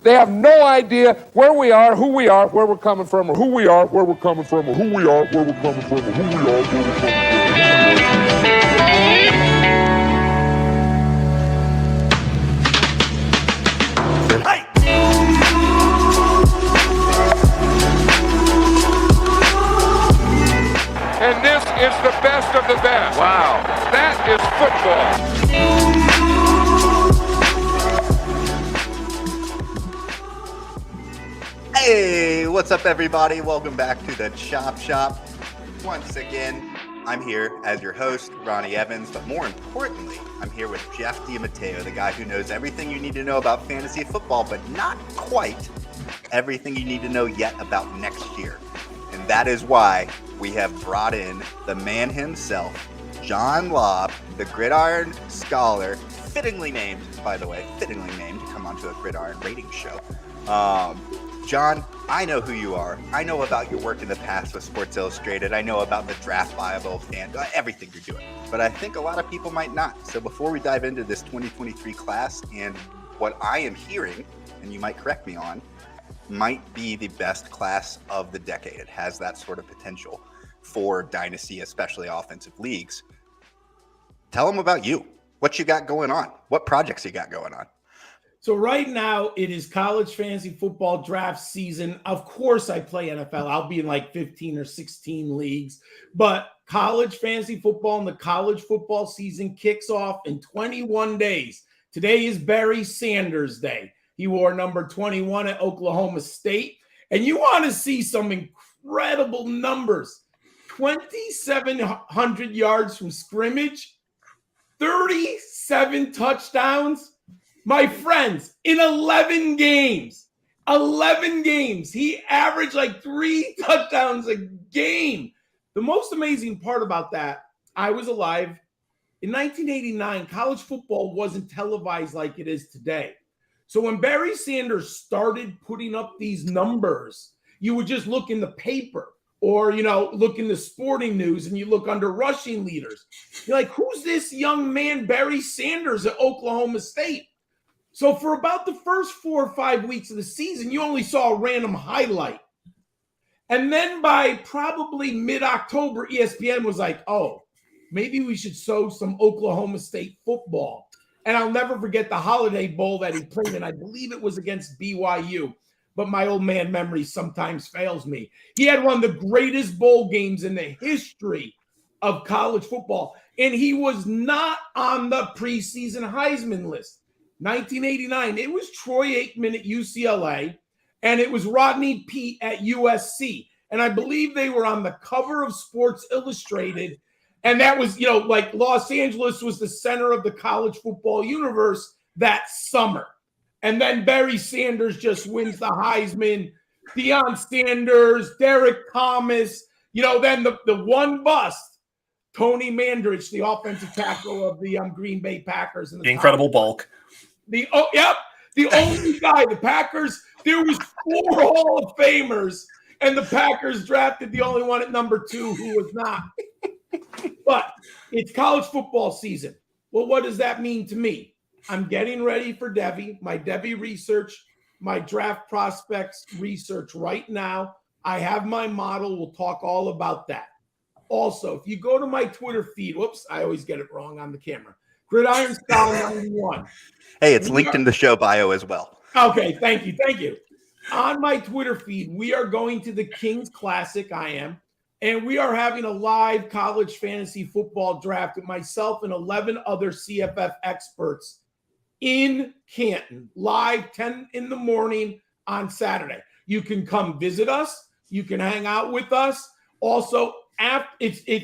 They have no idea where we are, who we are, where we're coming from, or who we are, where we're coming from, or who we are, where we're coming from, or who we are, where we're coming from. Hey! And this is the best of the best. Wow. That is football. Hey, what's up, everybody? Welcome back to the Chop Shop. Once again, I'm here as your host, Ronnie Evans, but more importantly, I'm here with Jeff DiMatteo, the guy who knows everything you need to know about fantasy football, but not quite everything you need to know yet about next year. And that is why we have brought in the man himself, John Laub, the Gridiron Scholar, fittingly named, by the way, to come onto a Gridiron rating show. John, I know who you are. I know about your work in the past with Sports Illustrated. I know about the Draft Bible, everything you're doing. But I think a lot of people might not. So before we dive into this 2023 class and what I am hearing, and you might correct me on, might be the best class of the decade. It has that sort of potential for dynasty, especially offensive leagues. Tell them about you. What you got going on? What projects you got going on? So right now it is college fantasy football draft season. Of course I play NFL. I'll be in like 15 or 16 leagues, but college fantasy football and the college football season kicks off in 21 days. Today is Barry Sanders Day. He wore number 21 at Oklahoma State. And you want to see some incredible numbers. 2,700 yards from scrimmage, 37 touchdowns. My friends, in 11 games, he averaged like 3 touchdowns a game. The most amazing part about that, I was alive. In 1989, college football wasn't televised like it is today. So when Barry Sanders started putting up these numbers, you would just look in the paper or, look in the sporting news and you look under rushing leaders. You're like, who's this young man, Barry Sanders at Oklahoma State? So for about the first 4 or 5 weeks of the season, you only saw a random highlight. And then by probably mid-October, ESPN was like, oh, maybe we should show some Oklahoma State football. And I'll never forget the Holiday Bowl that he played in. I believe it was against BYU. But my old man memory sometimes fails me. He had one of the greatest bowl games in the history of college football. And he was not on the preseason Heisman list. 1989, it was Troy Aikman at UCLA, and it was Rodney Peete at USC. And I believe they were on the cover of Sports Illustrated. And that was, like Los Angeles was the center of the college football universe that summer. And then Barry Sanders just wins the Heisman. Deion Sanders, Derek Thomas, then the one bust, Tony Mandarich, the offensive tackle of the Green Bay Packers. And the incredible bulk. The only guy, the Packers, there was 4 Hall of Famers, and the Packers drafted the only one at number 2 who was not. But it's college football season. Well, what does that mean to me? I'm getting ready for my Devy research, my draft prospects research right now. I have my model. We'll talk all about that. Also, if you go to my Twitter feed, whoops, I always get it wrong on the camera. Gridiron Scholar 91. Hey, it's linked in the show bio as well. Okay, thank you. On my Twitter feed, we are going to the Kings Classic, and we are having a live college fantasy football draft with myself and 11 other CFF experts in Canton, live 10 in the morning on Saturday. You can come visit us. You can hang out with us. Also,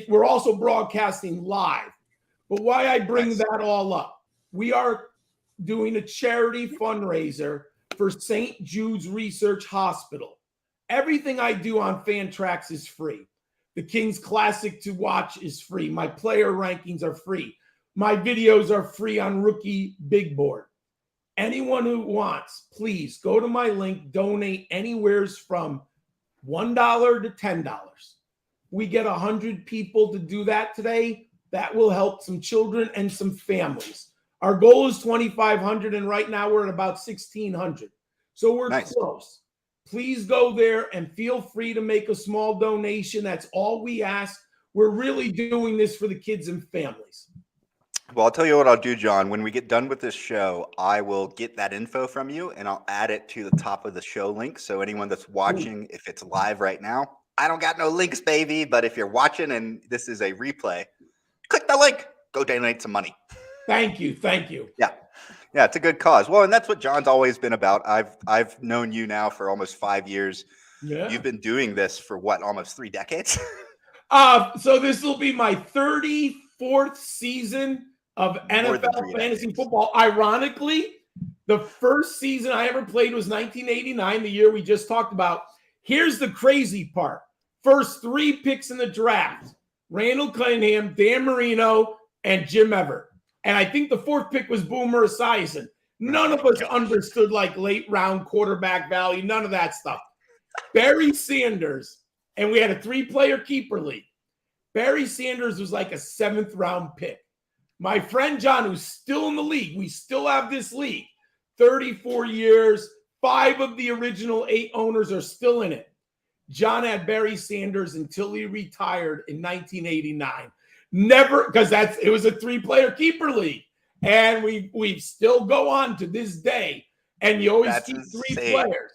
we're also broadcasting live. But why I bring that all up, we are doing a charity fundraiser for St. Jude's Research Hospital. Everything I do on Fantrax is free. The Kings Classic to watch is free. My player rankings are free. My videos are free on Rookie Big Board. Anyone who wants, please go to my link, donate anywhere from $1 to $10. We get 100 people to do that today. That will help some children and some families. Our goal is 2,500, and right now we're at about 1,600. So we're Nice. close. Please go there and feel free to make a small donation. That's all we ask. We're really doing this for the kids and families. Well, I'll tell you what I'll do, John. When we get done with this show, I will get that info from you and I'll add it to the top of the show link. So anyone that's watching, if it's live right now, I don't got no links, baby. But if you're watching and this is a replay, click the link. Go donate some money. Thank you. Thank you. Yeah. Yeah, it's a good cause. Well, and that's what John's always been about. I've known you now for almost 5 years. Yeah. You've been doing this for what, almost 3 decades? So this will be my 34th season of NFL fantasy football. Ironically, the first season I ever played was 1989, the year we just talked about. Here's the crazy part. First 3 picks in the draft, Randall Cunningham, Dan Marino, and Jim Everett. And I think the 4th pick was Boomer Esiason. None of us understood like late round quarterback value, none of that stuff. Barry Sanders, and we had a 3-player keeper league. Barry Sanders was like a 7th round pick. My friend John, who's still in the league, we still have this league, 34 years, 5 of the original 8 owners are still in it. John had Barry Sanders until he retired in 1989. Never, because it was a 3-player keeper league, and we still go on to this day. And you always keep 3 players.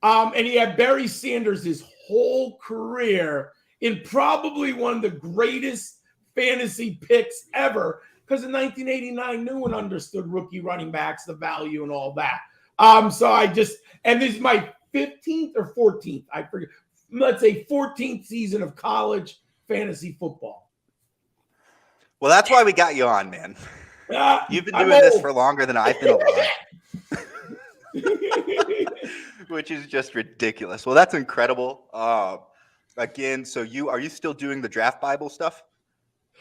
And he had Barry Sanders his whole career in probably one of the greatest fantasy picks ever. Because in 1989, no one understood rookie running backs, the value, and all that. So and this is my 15th or 14th, I forget. Let's say 14th season of college fantasy football. Well, that's why we got you on, man. You've been doing this for longer than I've been alive, which is just ridiculous. Well, that's incredible. Again, so are you still doing the draft Bible stuff?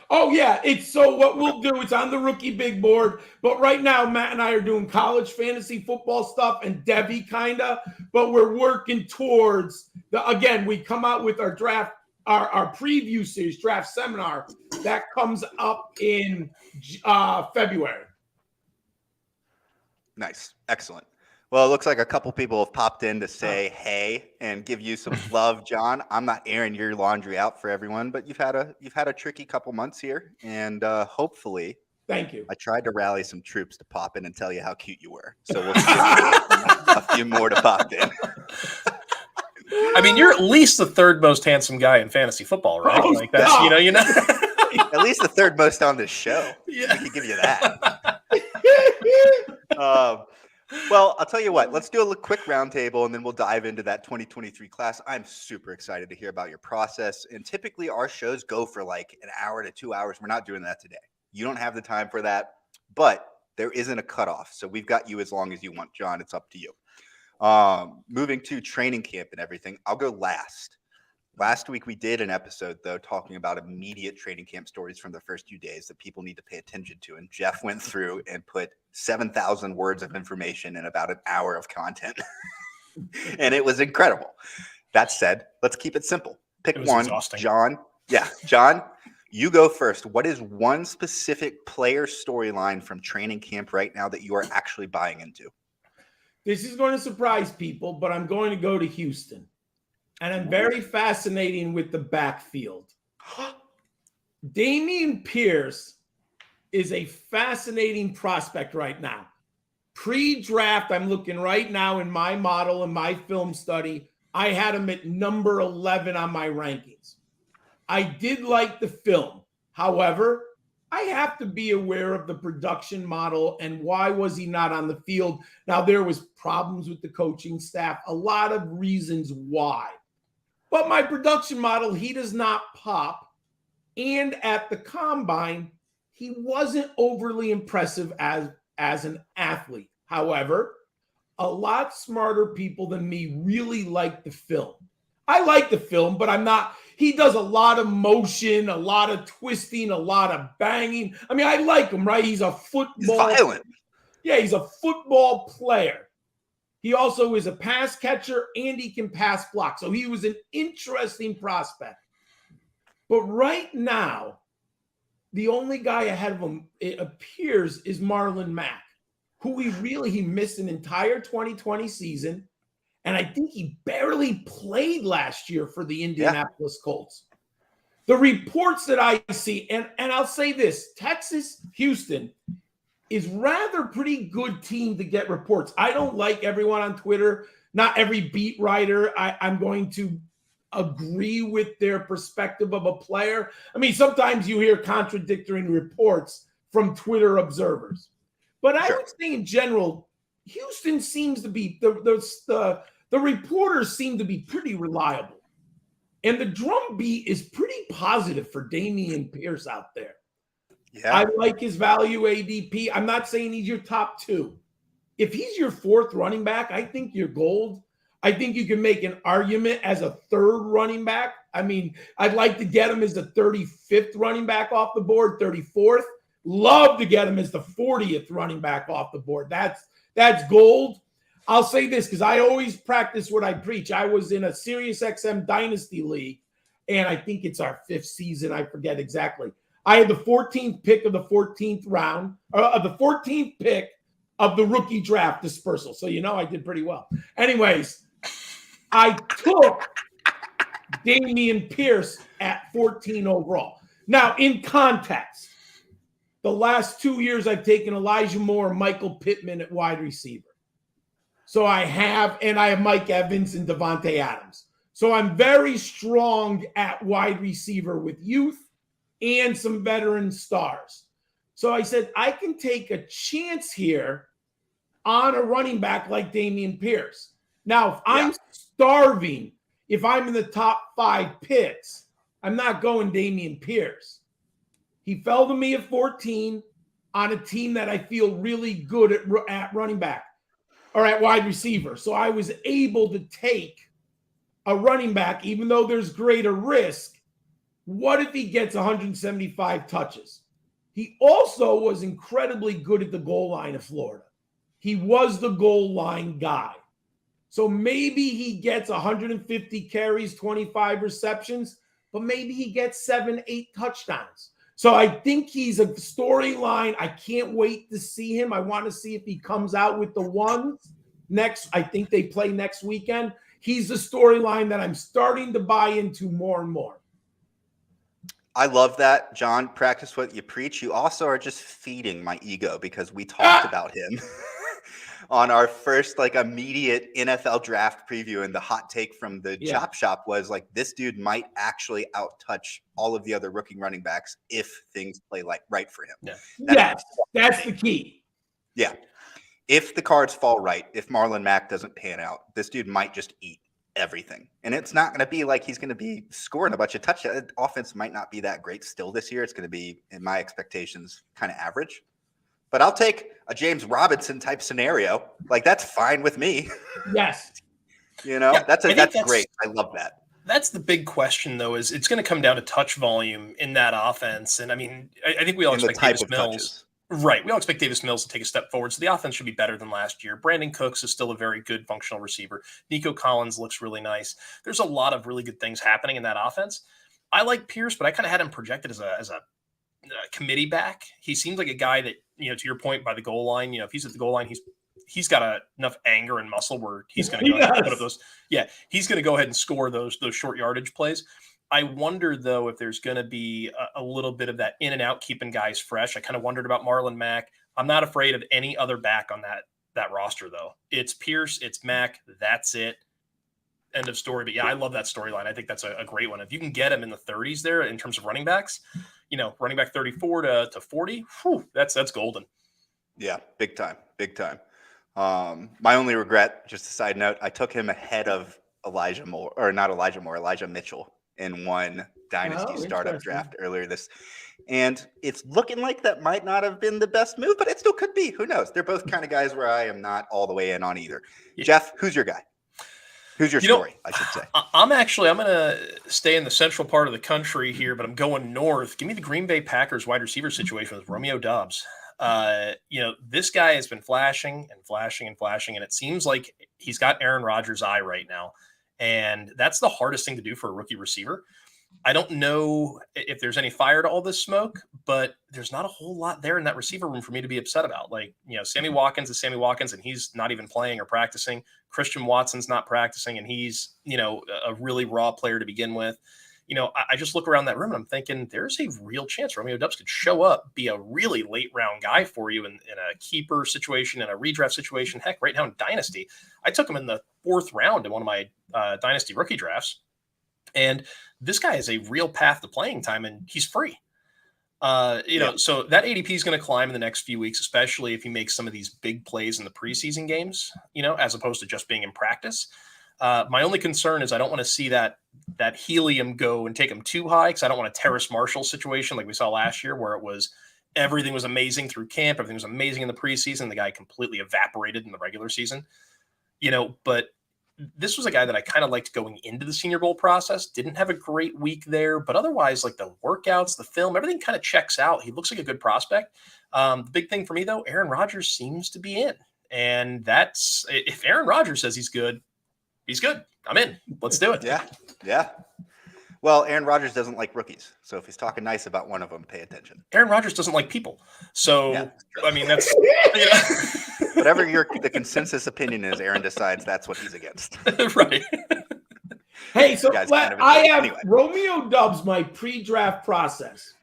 Oh, yeah. So what we'll do, it's on the rookie big board. But right now, Matt and I are doing college fantasy football stuff and Devy kind of. But we're working towards again, we come out with our draft, our preview series, draft seminar, that comes up in February. Nice. Excellent. Well, it looks like a couple people have popped in to say hey and give you some love, John. I'm not airing your laundry out for everyone, but you've had a tricky couple months here, and hopefully, thank you. I tried to rally some troops to pop in and tell you how cute you were. So we'll see a few more to pop in. I mean, you're at least the 3rd most handsome guy in fantasy football, right? Oh, like that's you know. At least the 3rd most on this show. Yeah. We can give you that. Well, I'll tell you what. Let's do a quick roundtable, and then we'll dive into that 2023 class. I'm super excited to hear about your process. And typically, our shows go for like an hour to 2 hours. We're not doing that today. You don't have the time for that, but there isn't a cutoff. So we've got you as long as you want, John. It's up to you. Moving to training camp and everything, I'll go last. Last week, we did an episode, though, talking about immediate training camp stories from the first few days that people need to pay attention to. And Jeff went through and put 7,000 words of information in about an hour of content. And it was incredible. That said, let's keep it simple. Pick one. Exhausting. John. Yeah, John, you go first. What is one specific player storyline from training camp right now that you are actually buying into? This is going to surprise people, but I'm going to go to Houston. And I'm very fascinated with the backfield. Dameon Pierce is a fascinating prospect right now. Pre-draft, I'm looking right now in my model and my film study. I had him at number 11 on my rankings. I did like the film. However, I have to be aware of the production model and why was he not on the field. Now, there was problems with the coaching staff, a lot of reasons why. But my production model, he does not pop. And at the combine, he wasn't overly impressive as an athlete. However, a lot smarter people than me really like the film. I like the film, but I'm not. He does a lot of motion, a lot of twisting, a lot of banging. I mean, I like him, right? He's a football. He's violent. Yeah, he's a football player. He also is a pass catcher and he can pass block. So he was an interesting prospect. But right now, the only guy ahead of him, it appears, is Marlon Mack. who he missed an entire 2020 season. And I think he barely played last year for the Indianapolis Colts. The reports that I see, and I'll say this, Texas, Houston is rather pretty good team to get reports. I don't like everyone on Twitter. Not every beat writer I'm going to agree with their perspective of a player. I mean, sometimes you hear contradictory reports from Twitter observers. But I would say in general, Houston seems to be, the reporters seem to be pretty reliable. And the drumbeat is pretty positive for Dameon Pierce out there. Yeah. I like his value ADP. I'm not saying he's your top 2. If he's your 4th running back, I think you're gold. I think you can make an argument as a 3rd running back. I mean, I'd like to get him as the 35th running back off the board, 34th. Love to get him as the 40th running back off the board. That's gold. I'll say this because I always practice what I preach. I was in a SiriusXM Dynasty League, and I think it's our 5th season. I forget exactly. I had the 14th pick of the 14th round, of the 14th pick of the rookie draft dispersal. So, I did pretty well. Anyways, I took Dameon Pierce at 14 overall. Now, in context, the last 2 years I've taken Elijah Moore and Michael Pittman at wide receiver. So I have Mike Evans and Devontae Adams. So I'm very strong at wide receiver with youth and some veteran stars. So I said, I can take a chance here on a running back like Dameon Pierce. Now, if I'm starving, if I'm in the top 5 picks, I'm not going Dameon Pierce. He fell to me at 14 on a team that I feel really good at running back or at wide receiver. So I was able to take a running back, even though there's greater risk. What if he gets 175 touches? He also was incredibly good at the goal line of Florida. He was the goal line guy. So maybe he gets 150 carries, 25 receptions, but maybe he gets 7-8 touchdowns. So I think he's a storyline. I can't wait to see him. I want to see if he comes out with the ones next. I think they play next weekend. He's the storyline that I'm starting to buy into more and more. I love that, John. Practice what you preach. You also are just feeding my ego because we talked about him on our first immediate NFL draft preview, and the hot take from the Chop Shop was this dude might actually outtouch all of the other rookie running backs if things play right for him. Yeah. That's the key. Yeah. If the cards fall right, if Marlon Mack doesn't pan out, this dude might just eat everything. And it's not going to be like he's going to be scoring a bunch of touchdowns. Offense might not be that great still this year. It's going to be, in my expectations, kind of average. But I'll take a James Robinson type scenario. That's fine with me. Yes. That's great. I love that. That's the big question, though, is it's going to come down to touch volume in that offense. And I mean, I think we all expect Davis Mills. Touches. Right. We all expect Davis Mills to take a step forward. So the offense should be better than last year. Brandon Cooks is still a very good functional receiver. Nico Collins looks really nice. There's a lot of really good things happening in that offense. I like Pierce, but I kind of had him projected as a committee back. He seems like a guy that, to your point, by the goal line, if he's at the goal line, he's got enough anger and muscle where he's going to go ahead and put up those. Yeah, he's going to go ahead and score those short yardage plays. I wonder, though, if there's going to be a little bit of that in and out, keeping guys fresh. I kind of wondered about Marlon Mack. I'm not afraid of any other back on that roster, though. It's Pierce, it's Mack. That's it. End of story. But yeah, I love that storyline. I think that's a great one. If you can get him in the 30s there in terms of running backs, running back 34 to 40, that's golden. Yeah, big time. My only regret, just a side note, I took him ahead of Elijah Mitchell in one dynasty startup draft earlier and it's looking like that might not have been the best move, but it still could be. Who knows? They're both kind of guys where I am not all the way in on either. Yeah. Jeff, who's your guy? Who's your story, I should say? I'm going to stay in the central part of the country here, but I'm going north. Give me the Green Bay Packers wide receiver situation with Romeo Doubs. This guy has been flashing, and it seems like he's got Aaron Rodgers' eye right now. And that's the hardest thing to do for a rookie receiver. I don't know if there's any fire to all this smoke, but there's not a whole lot there in that receiver room for me to be upset about. Like, Sammy Watkins is Sammy Watkins, and he's not even playing or practicing. Christian Watson's not practicing, and he's, a really raw player to begin with. I just look around that room and I'm thinking there's a real chance Romeo Doubs could show up, be a really late round guy for you in a keeper situation, in a redraft situation. Heck, right now in Dynasty, I took him in the 4th round in one of my Dynasty rookie drafts. And this guy has a real path to playing time, and he's free. So that ADP is going to climb in the next few weeks, especially if he makes some of these big plays in the preseason games, as opposed to just being in practice. My only concern is I don't want to see that helium go and take him too high, because I don't want a Terrace Marshall situation like we saw last year, where everything was amazing through camp, everything was amazing in the preseason, the guy completely evaporated in the regular season. But this was a guy that I kind of liked going into the Senior Bowl process. Didn't have a great week there, but otherwise, like the workouts, the film, everything kind of checks out. He looks like a good prospect. The big thing for me, though, Aaron Rodgers seems to be in. And that's, if Aaron Rodgers says he's good, he's good. I'm in. Let's do it. Yeah. Well, Aaron Rodgers doesn't like rookies. So if he's talking nice about one of them, pay attention. Aaron Rodgers doesn't like people. So, I mean, that's... Whatever the consensus opinion is, Aaron decides that's what he's against. Right. Hey, so I have Romeo Doubs, my pre-draft process.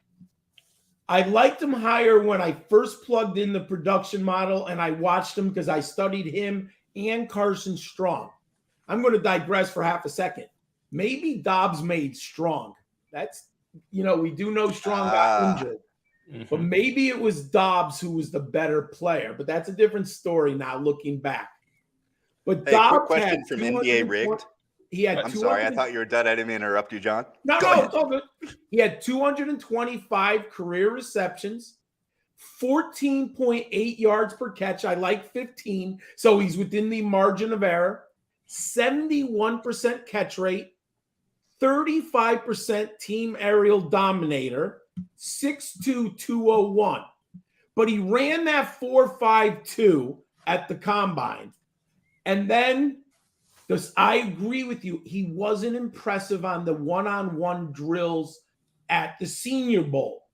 I liked him higher when I first plugged in the production model, and I watched him because I studied him and Carson Strong. I'm going to digress for half a second. Maybe Dobbs made Strong. That's, we do know Strong got injured. But maybe it was Dobbs who was the better player. But that's a different story now, looking back. But Dobbs quick question from NBA Rigged. I'm sorry, I thought you were done. I didn't mean to interrupt you, John. No, it's all good. He had 225 career receptions, 14.8 yards per catch. I like 15, so he's within the margin of error. 71% catch rate, 35% team aerial dominator, 6'2", 201. But he ran that 4.52 at the combine. And then, I agree with you, he wasn't impressive on the one-on-one drills at the Senior Bowl.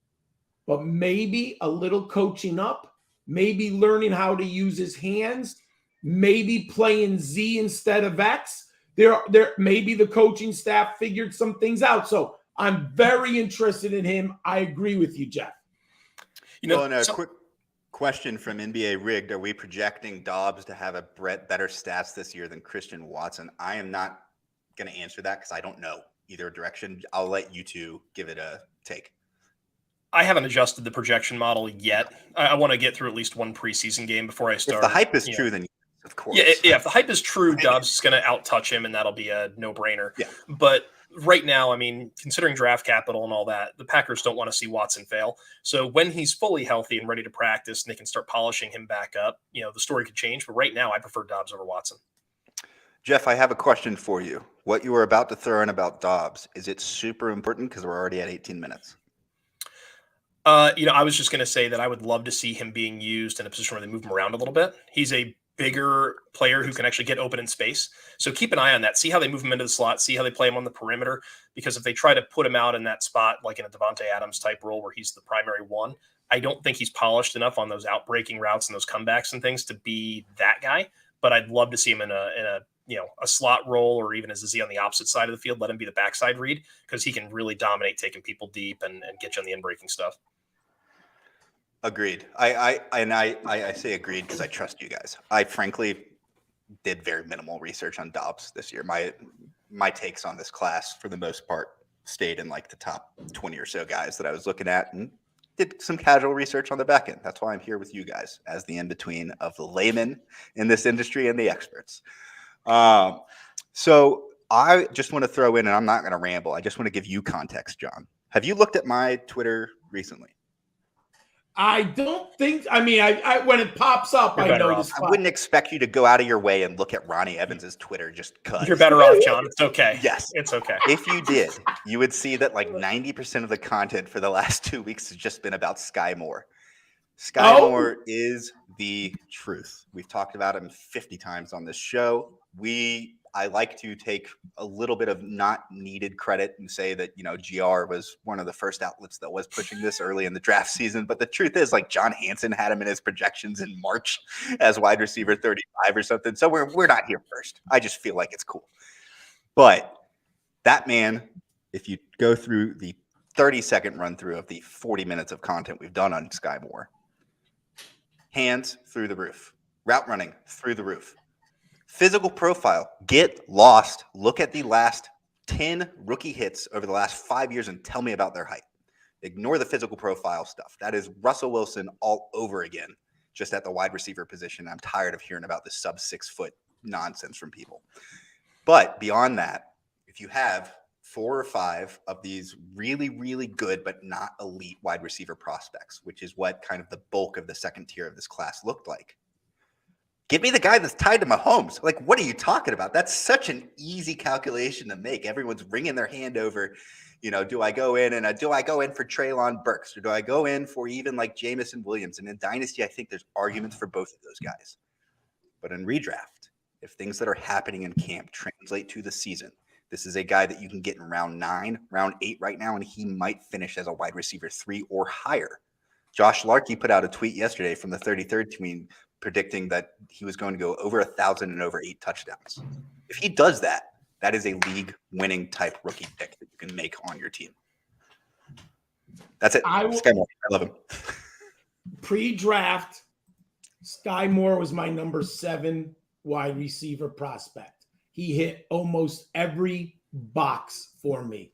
But maybe a little coaching up, maybe learning how to use his hands, maybe playing Z instead of X. There, maybe the coaching staff figured some things out. So I'm very interested in him. I agree with you, Jeff. Quick question from NBA Rigged. Are we projecting Dobbs to have better stats this year than Christian Watson? I am not going to answer that because I don't know either direction. I'll let you two give it a take. I haven't adjusted the projection model yet. I want to get through at least one preseason game before I start. If the hype is true, then of course. Yeah, if the hype is true, Dobbs is going to out-touch him, and that'll be a no-brainer. Yeah. But right now, I mean, considering draft capital and all that, the Packers don't want to see Watson fail. So when he's fully healthy and ready to practice and they can start polishing him back up, the story could change. But right now, I prefer Dobbs over Watson. Jeff, I have a question for you. What you were about to throw in about Dobbs, is it super important because we're already at 18 minutes? I was just going to say that I would love to see him being used in a position where they move him around a little bit. He's a bigger player who can actually get open in space. So keep an eye on that. See how they move him into the slot. See how they play him on the perimeter. Because if they try to put him out in that spot, like in a Devontae Adams type role where he's the primary one, I don't think he's polished enough on those outbreaking routes and those comebacks and things to be that guy. But I'd love to see him in a slot role, or even as a Z on the opposite side of the field. Let him be the backside read, because he can really dominate taking people deep and get you on the in-breaking stuff. Agreed. I say agreed because I trust you guys. I frankly did very minimal research on Dobbs this year. My takes on this class, for the most part, stayed in like the top 20 or so guys that I was looking at, and did some casual research on the back end. That's why I'm here with you guys as the in-between of the laymen in this industry and the experts. So I just want to throw in, and I'm not going to ramble, I just want to give you context, John. Have you looked at my Twitter recently? I don't think. I mean, I when it pops up, I notice. I wouldn't expect you to go out of your way and look at Ronnie Evans's Twitter just because. You're better off, John. It's okay. Yes, it's okay. If you did, you would see that like 90% of the content for the last 2 weeks has just been about Skyy Moore. Skyy Moore is the truth. We've talked about him 50 times on this show. I like to take a little bit of not needed credit and say that, GR was one of the first outlets that was pushing this early in the draft season. But the truth is, like, John Hansen had him in his projections in March as wide receiver 35 or something. So we're not here first. I just feel like it's cool. But that man, if you go through the 30-second run through of the 40 minutes of content we've done on Skyy Moore, hands through the roof, route running through the roof, physical profile, get lost. Look at the last 10 rookie hits over the last 5 years and tell me about their height. Ignore the physical profile stuff. That is Russell Wilson all over again, just at the wide receiver position. I'm tired of hearing about this sub 6 foot nonsense from people. But beyond that, if you have 4 or 5 of these really, really good but not elite wide receiver prospects, which is what kind of the bulk of the second tier of this class looked like, give me the guy that's tied to Mahomes. Like, what are you talking about? That's such an easy calculation to make. Everyone's wringing their hand over, do I go in for Treylon Burks, or do I go in for even like Jamison Williams? And in Dynasty, I think there's arguments for both of those guys. But in redraft, if things that are happening in camp translate to the season, this is a guy that you can get in round 9, round 8 right now, and he might finish as a wide receiver 3 or higher. Josh Larkey put out a tweet yesterday from the 33rd team predicting that he was going to go over 1,000 and over 8 touchdowns. If he does that, that is a league-winning type rookie pick that you can make on your team. That's it. Skyy Moore. I love him. Pre-draft, Skyy Moore was my number 7 wide receiver prospect. He hit almost every box for me.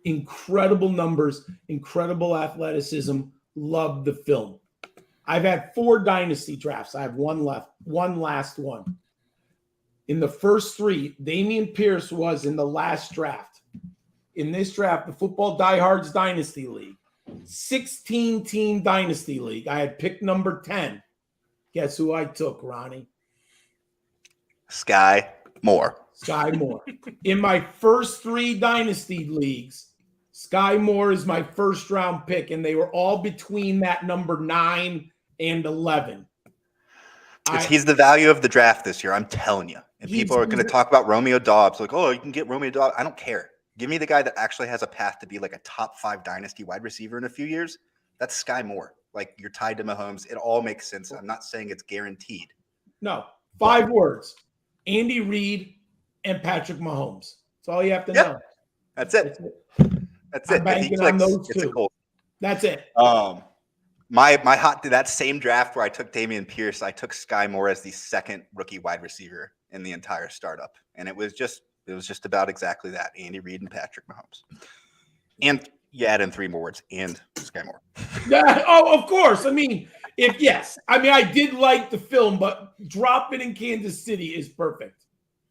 Incredible numbers, incredible athleticism. Loved the film. I've had 4 dynasty drafts. I have one left, one last one. In the first 3, Damian Pierce was in the last draft. In this draft, the Football Diehards Dynasty League, 16-team Dynasty League, I had pick number 10. Guess who I took, Ronnie? Skyy Moore. Skyy Moore. In my first 3 dynasty leagues, Skyy Moore is my first round pick, and they were all between that number 9 and 11. He's the value of the draft this year, I'm telling you. And people are going to talk about Romeo Doubs, like, oh, you can get Romeo Doubs. I don't care. Give me the guy that actually has a path to be like a top 5 dynasty wide receiver in a few years. That's Skyy Moore. Like, you're tied to Mahomes. It all makes sense. I'm not saying it's guaranteed. No, 5 words: Andy Reid and Patrick Mahomes. That's all you have to know. That's it. That's it. I'm banking on those 2. That's it. My hot to that same draft where I took Damian Pierce, I took Skyy Moore as the 2nd rookie wide receiver in the entire startup, and it was just about exactly that: Andy Reid and Patrick Mahomes. And you add in 3 more words, and Skyy Moore. Yeah, of course. I mean, I did like the film, but drop it in Kansas City is perfect.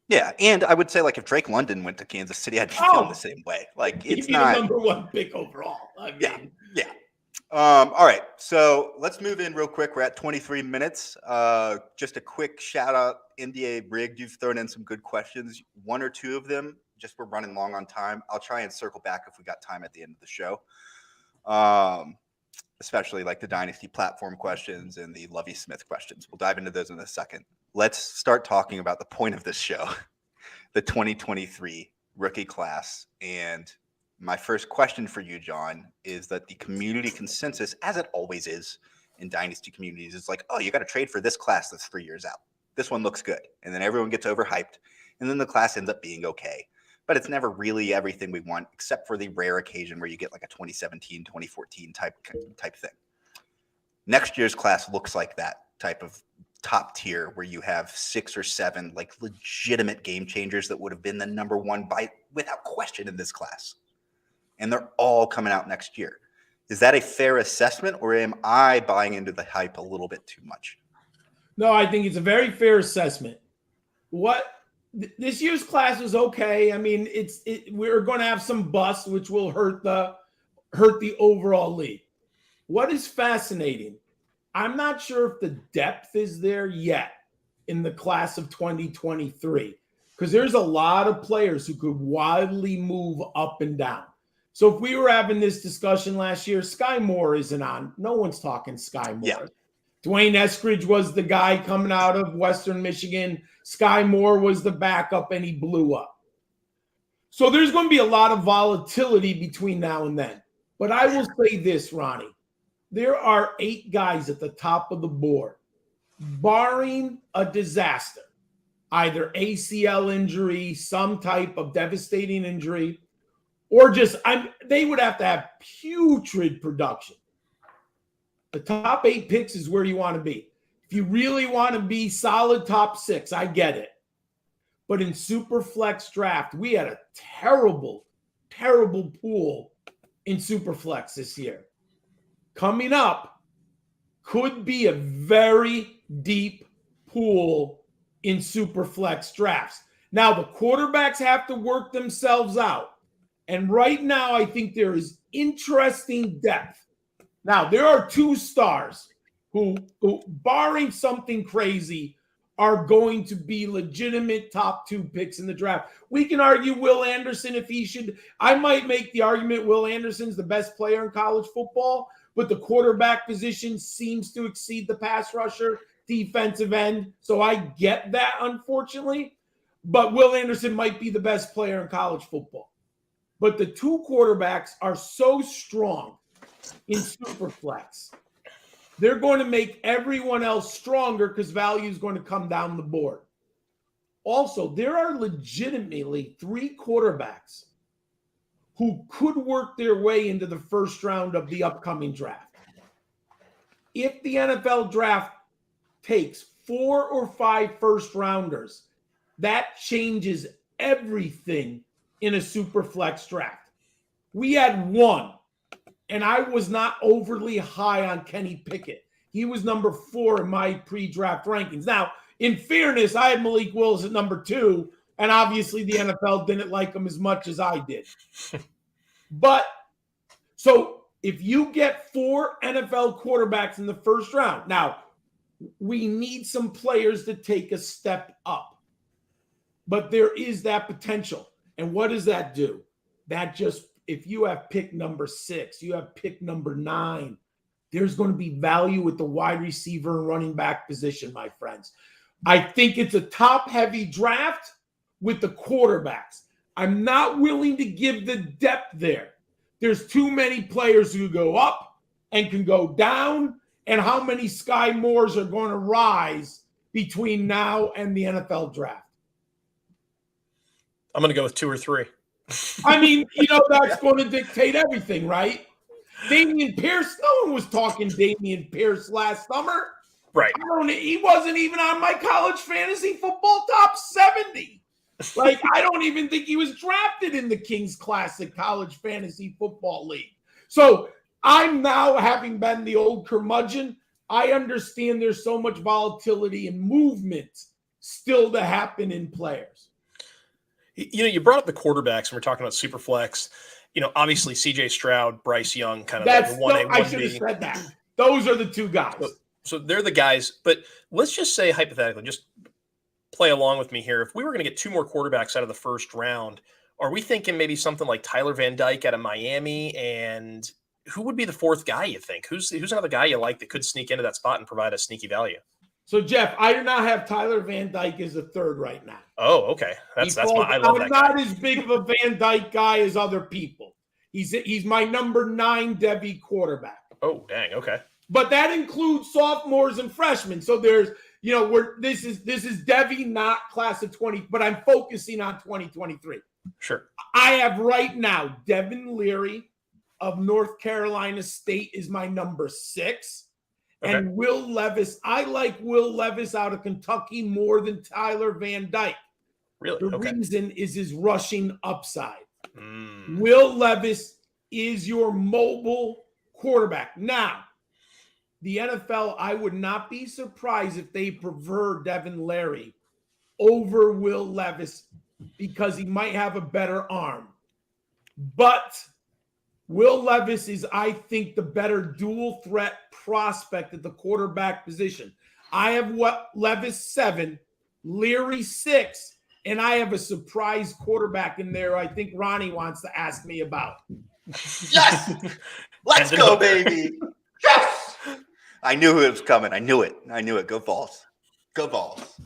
Yeah, and I would say, like, if Drake London went to Kansas City, I'd be feeling the same way. Like, it's not the number 1 pick overall. Yeah. All right, so let's move in real quick. We're at 23 minutes. Just a quick shout out, NDA Rigged. You've thrown in some good questions. 1 or 2 of them, just we're running long on time. I'll try and circle back if we got time at the end of the show. Especially like the Dynasty platform questions and the Lovie Smith questions. We'll dive into those in a second. Let's start talking about the point of this show, the 2023 rookie class. And my first question for you, John, is that the community consensus, as it always is in Dynasty communities, is like, oh, you got to trade for this class that's 3 years out. This one looks good. And then everyone gets overhyped. And then the class ends up being okay. But it's never really everything we want, except for the rare occasion where you get like a 2017, 2014 type thing. Next year's class looks like that type of top tier where you have 6 or 7 like legitimate game changers that would have been the number 1 without question in this class. And they're all coming out next year. Is that a fair assessment, or am I buying into the hype a little bit too much? No, I think it's a very fair assessment. This year's class was okay. I mean, we're going to have some busts, which will hurt the overall league. What is fascinating, I'm not sure if the depth is there yet in the class of 2023, because there's a lot of players who could wildly move up and down. So if we were having this discussion last year, Skyy Moore isn't on. No one's talking Skyy Moore. Yeah. Dwayne Eskridge was the guy coming out of Western Michigan. Skyy Moore was the backup, and he blew up. So there's going to be a lot of volatility between now and then. But I will say this, Ronnie. There are 8 guys at the top of the board, barring a disaster, either ACL injury, some type of devastating injury, or just they would have to have putrid production. The top 8 picks is where you want to be. If you really want to be solid top 6, I get it. But in Superflex draft, we had a terrible, terrible pool in Superflex this year. Coming up could be a very deep pool in Superflex drafts. Now, the quarterbacks have to work themselves out. And right now, I think there is interesting depth. Now, there are 2 stars who, barring something crazy, are going to be legitimate top 2 picks in the draft. We can argue Will Anderson if he should. I might make the argument Will Anderson's the best player in college football, but the quarterback position seems to exceed the pass rusher, defensive end. So I get that, unfortunately. But Will Anderson might be the best player in college football. But the 2 quarterbacks are so strong in Superflex. They're going to make everyone else stronger because value is going to come down the board. Also, there are legitimately 3 quarterbacks who could work their way into the first round of the upcoming draft. If the NFL draft takes 4 or 5 first rounders, that changes everything in a Superflex draft. We had 1. And I was not overly high on Kenny Pickett. He was number 4 in my pre-draft rankings. Now, in fairness, I had Malik Willis at number 2, and obviously the NFL didn't like him as much as I did. But, so if you get 4 NFL quarterbacks in the first round, now, we need some players to take a step up. But there is that potential. And what does that do? That just, if you have pick number 6, you have pick number 9, there's going to be value with the wide receiver and running back position, my friends. I think it's a top-heavy draft with the quarterbacks. I'm not willing to give the depth there. There's too many players who go up and can go down, and how many Skyy Moores are going to rise between now and the NFL draft. I'm going to go with 2 or 3. I mean, that's going to dictate everything, right? Damian Pierce, no one was talking Damian Pierce last summer. Right. He wasn't even on my college fantasy football top 70. Like, I don't even think he was drafted in the Kings Classic College Fantasy Football League. So I'm now, having been the old curmudgeon, I understand there's so much volatility and movement still to happen in players. You brought up the quarterbacks, and we're talking about Superflex. Obviously C.J. Stroud, Bryce Young, kind of That's the 1A, 1B. I should have said that. Those are the 2 guys. So they're the guys. But let's just say, hypothetically, just play along with me here. If we were going to get 2 more quarterbacks out of the first round, are we thinking maybe something like Tyler Van Dyke out of Miami? And who would be the 4th guy, you think? Who's another guy you like that could sneak into that spot and provide a sneaky value? So, Jeff, I do not have Tyler Van Dyke as a 3rd right now. Oh, okay. I love that guy. I'm not as big of a Van Dyke guy as other people. He's my number 9 Devy quarterback. Oh, dang. Okay. But that includes sophomores and freshmen. So there's, this is Devy, not class of 20, but I'm focusing on 2023. Sure. I have right now Devin Leary of North Carolina State is my number 6. Okay. And Will Levis, I like Will Levis out of Kentucky more than Tyler Van Dyke. Really? The reason is his rushing upside. Mm. Will Levis is your mobile quarterback. Now, the NFL, I would not be surprised if they prefer Devin Leary over Will Levis because he might have a better arm. But Will Levis is, I think, the better dual threat prospect at the quarterback position. I have Levis 7, Leary 6, and I have a surprise quarterback in there I think Ronnie wants to ask me about. Yes! Let's go, baby! Yes! I knew it was coming. I knew it. Go Vols. Go Vols.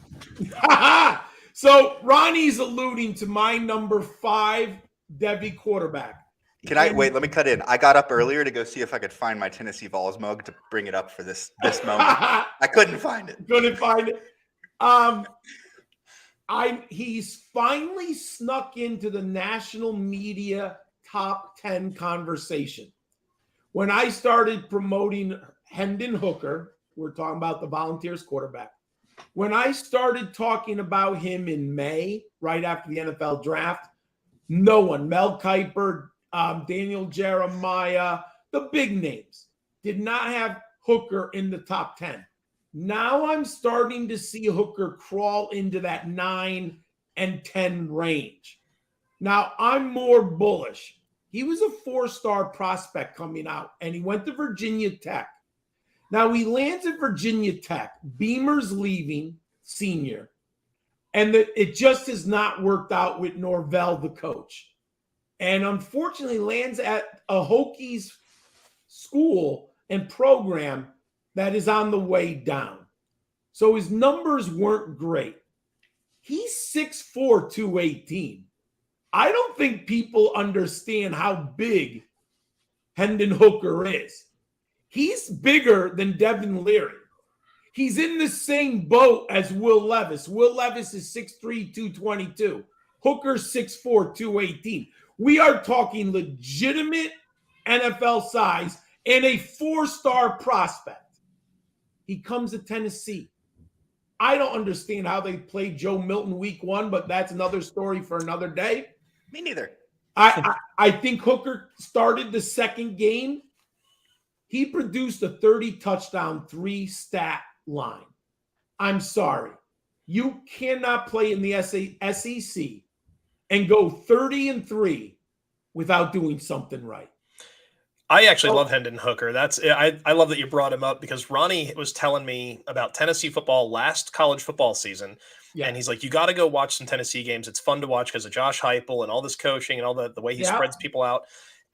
So Ronnie's alluding to my number 5 Debbie quarterback. Wait, let me cut in. I got up earlier to go see if I could find my Tennessee Vols mug to bring it up for this moment. I couldn't find it. He's finally snuck into the national media top 10 conversation. When I started promoting Hendon Hooker, we're talking about the Volunteers quarterback. When I started talking about him in May, right after the NFL draft, no one, Mel Kiper, Daniel Jeremiah, the big names, did not have Hooker in the top 10. Now I'm starting to see Hooker crawl into that 9 and 10 range. Now I'm more bullish. He was a 4-star prospect coming out, and he went to Virginia Tech. Now he lands at Virginia Tech. Beamer's leaving, senior, and it just has not worked out with Norvell, the coach. And unfortunately lands at a Hokies school and program that is on the way down. So his numbers weren't great. He's 6'4", 218. I don't think people understand how big Hendon Hooker is. He's bigger than Devin Leary. He's in the same boat as Will Levis. Will Levis is 6'3", 222. Hooker's 6'4", 218. We are talking legitimate NFL size and a 4-star prospect. He comes to Tennessee. I don't understand how they played Joe Milton week 1, but that's another story for another day. Me neither. I think Hooker started the second game. He produced a 30-touchdown, 3-stat line. I'm sorry. You cannot play in the SEC and go 30-3 without doing something right. I actually love Hendon Hooker. I love that you brought him up because Ronnie was telling me about Tennessee football last college football season. Yeah. And he's like, you got to go watch some Tennessee games. It's fun to watch because of Josh Heupel and all this coaching and all the way he spreads people out.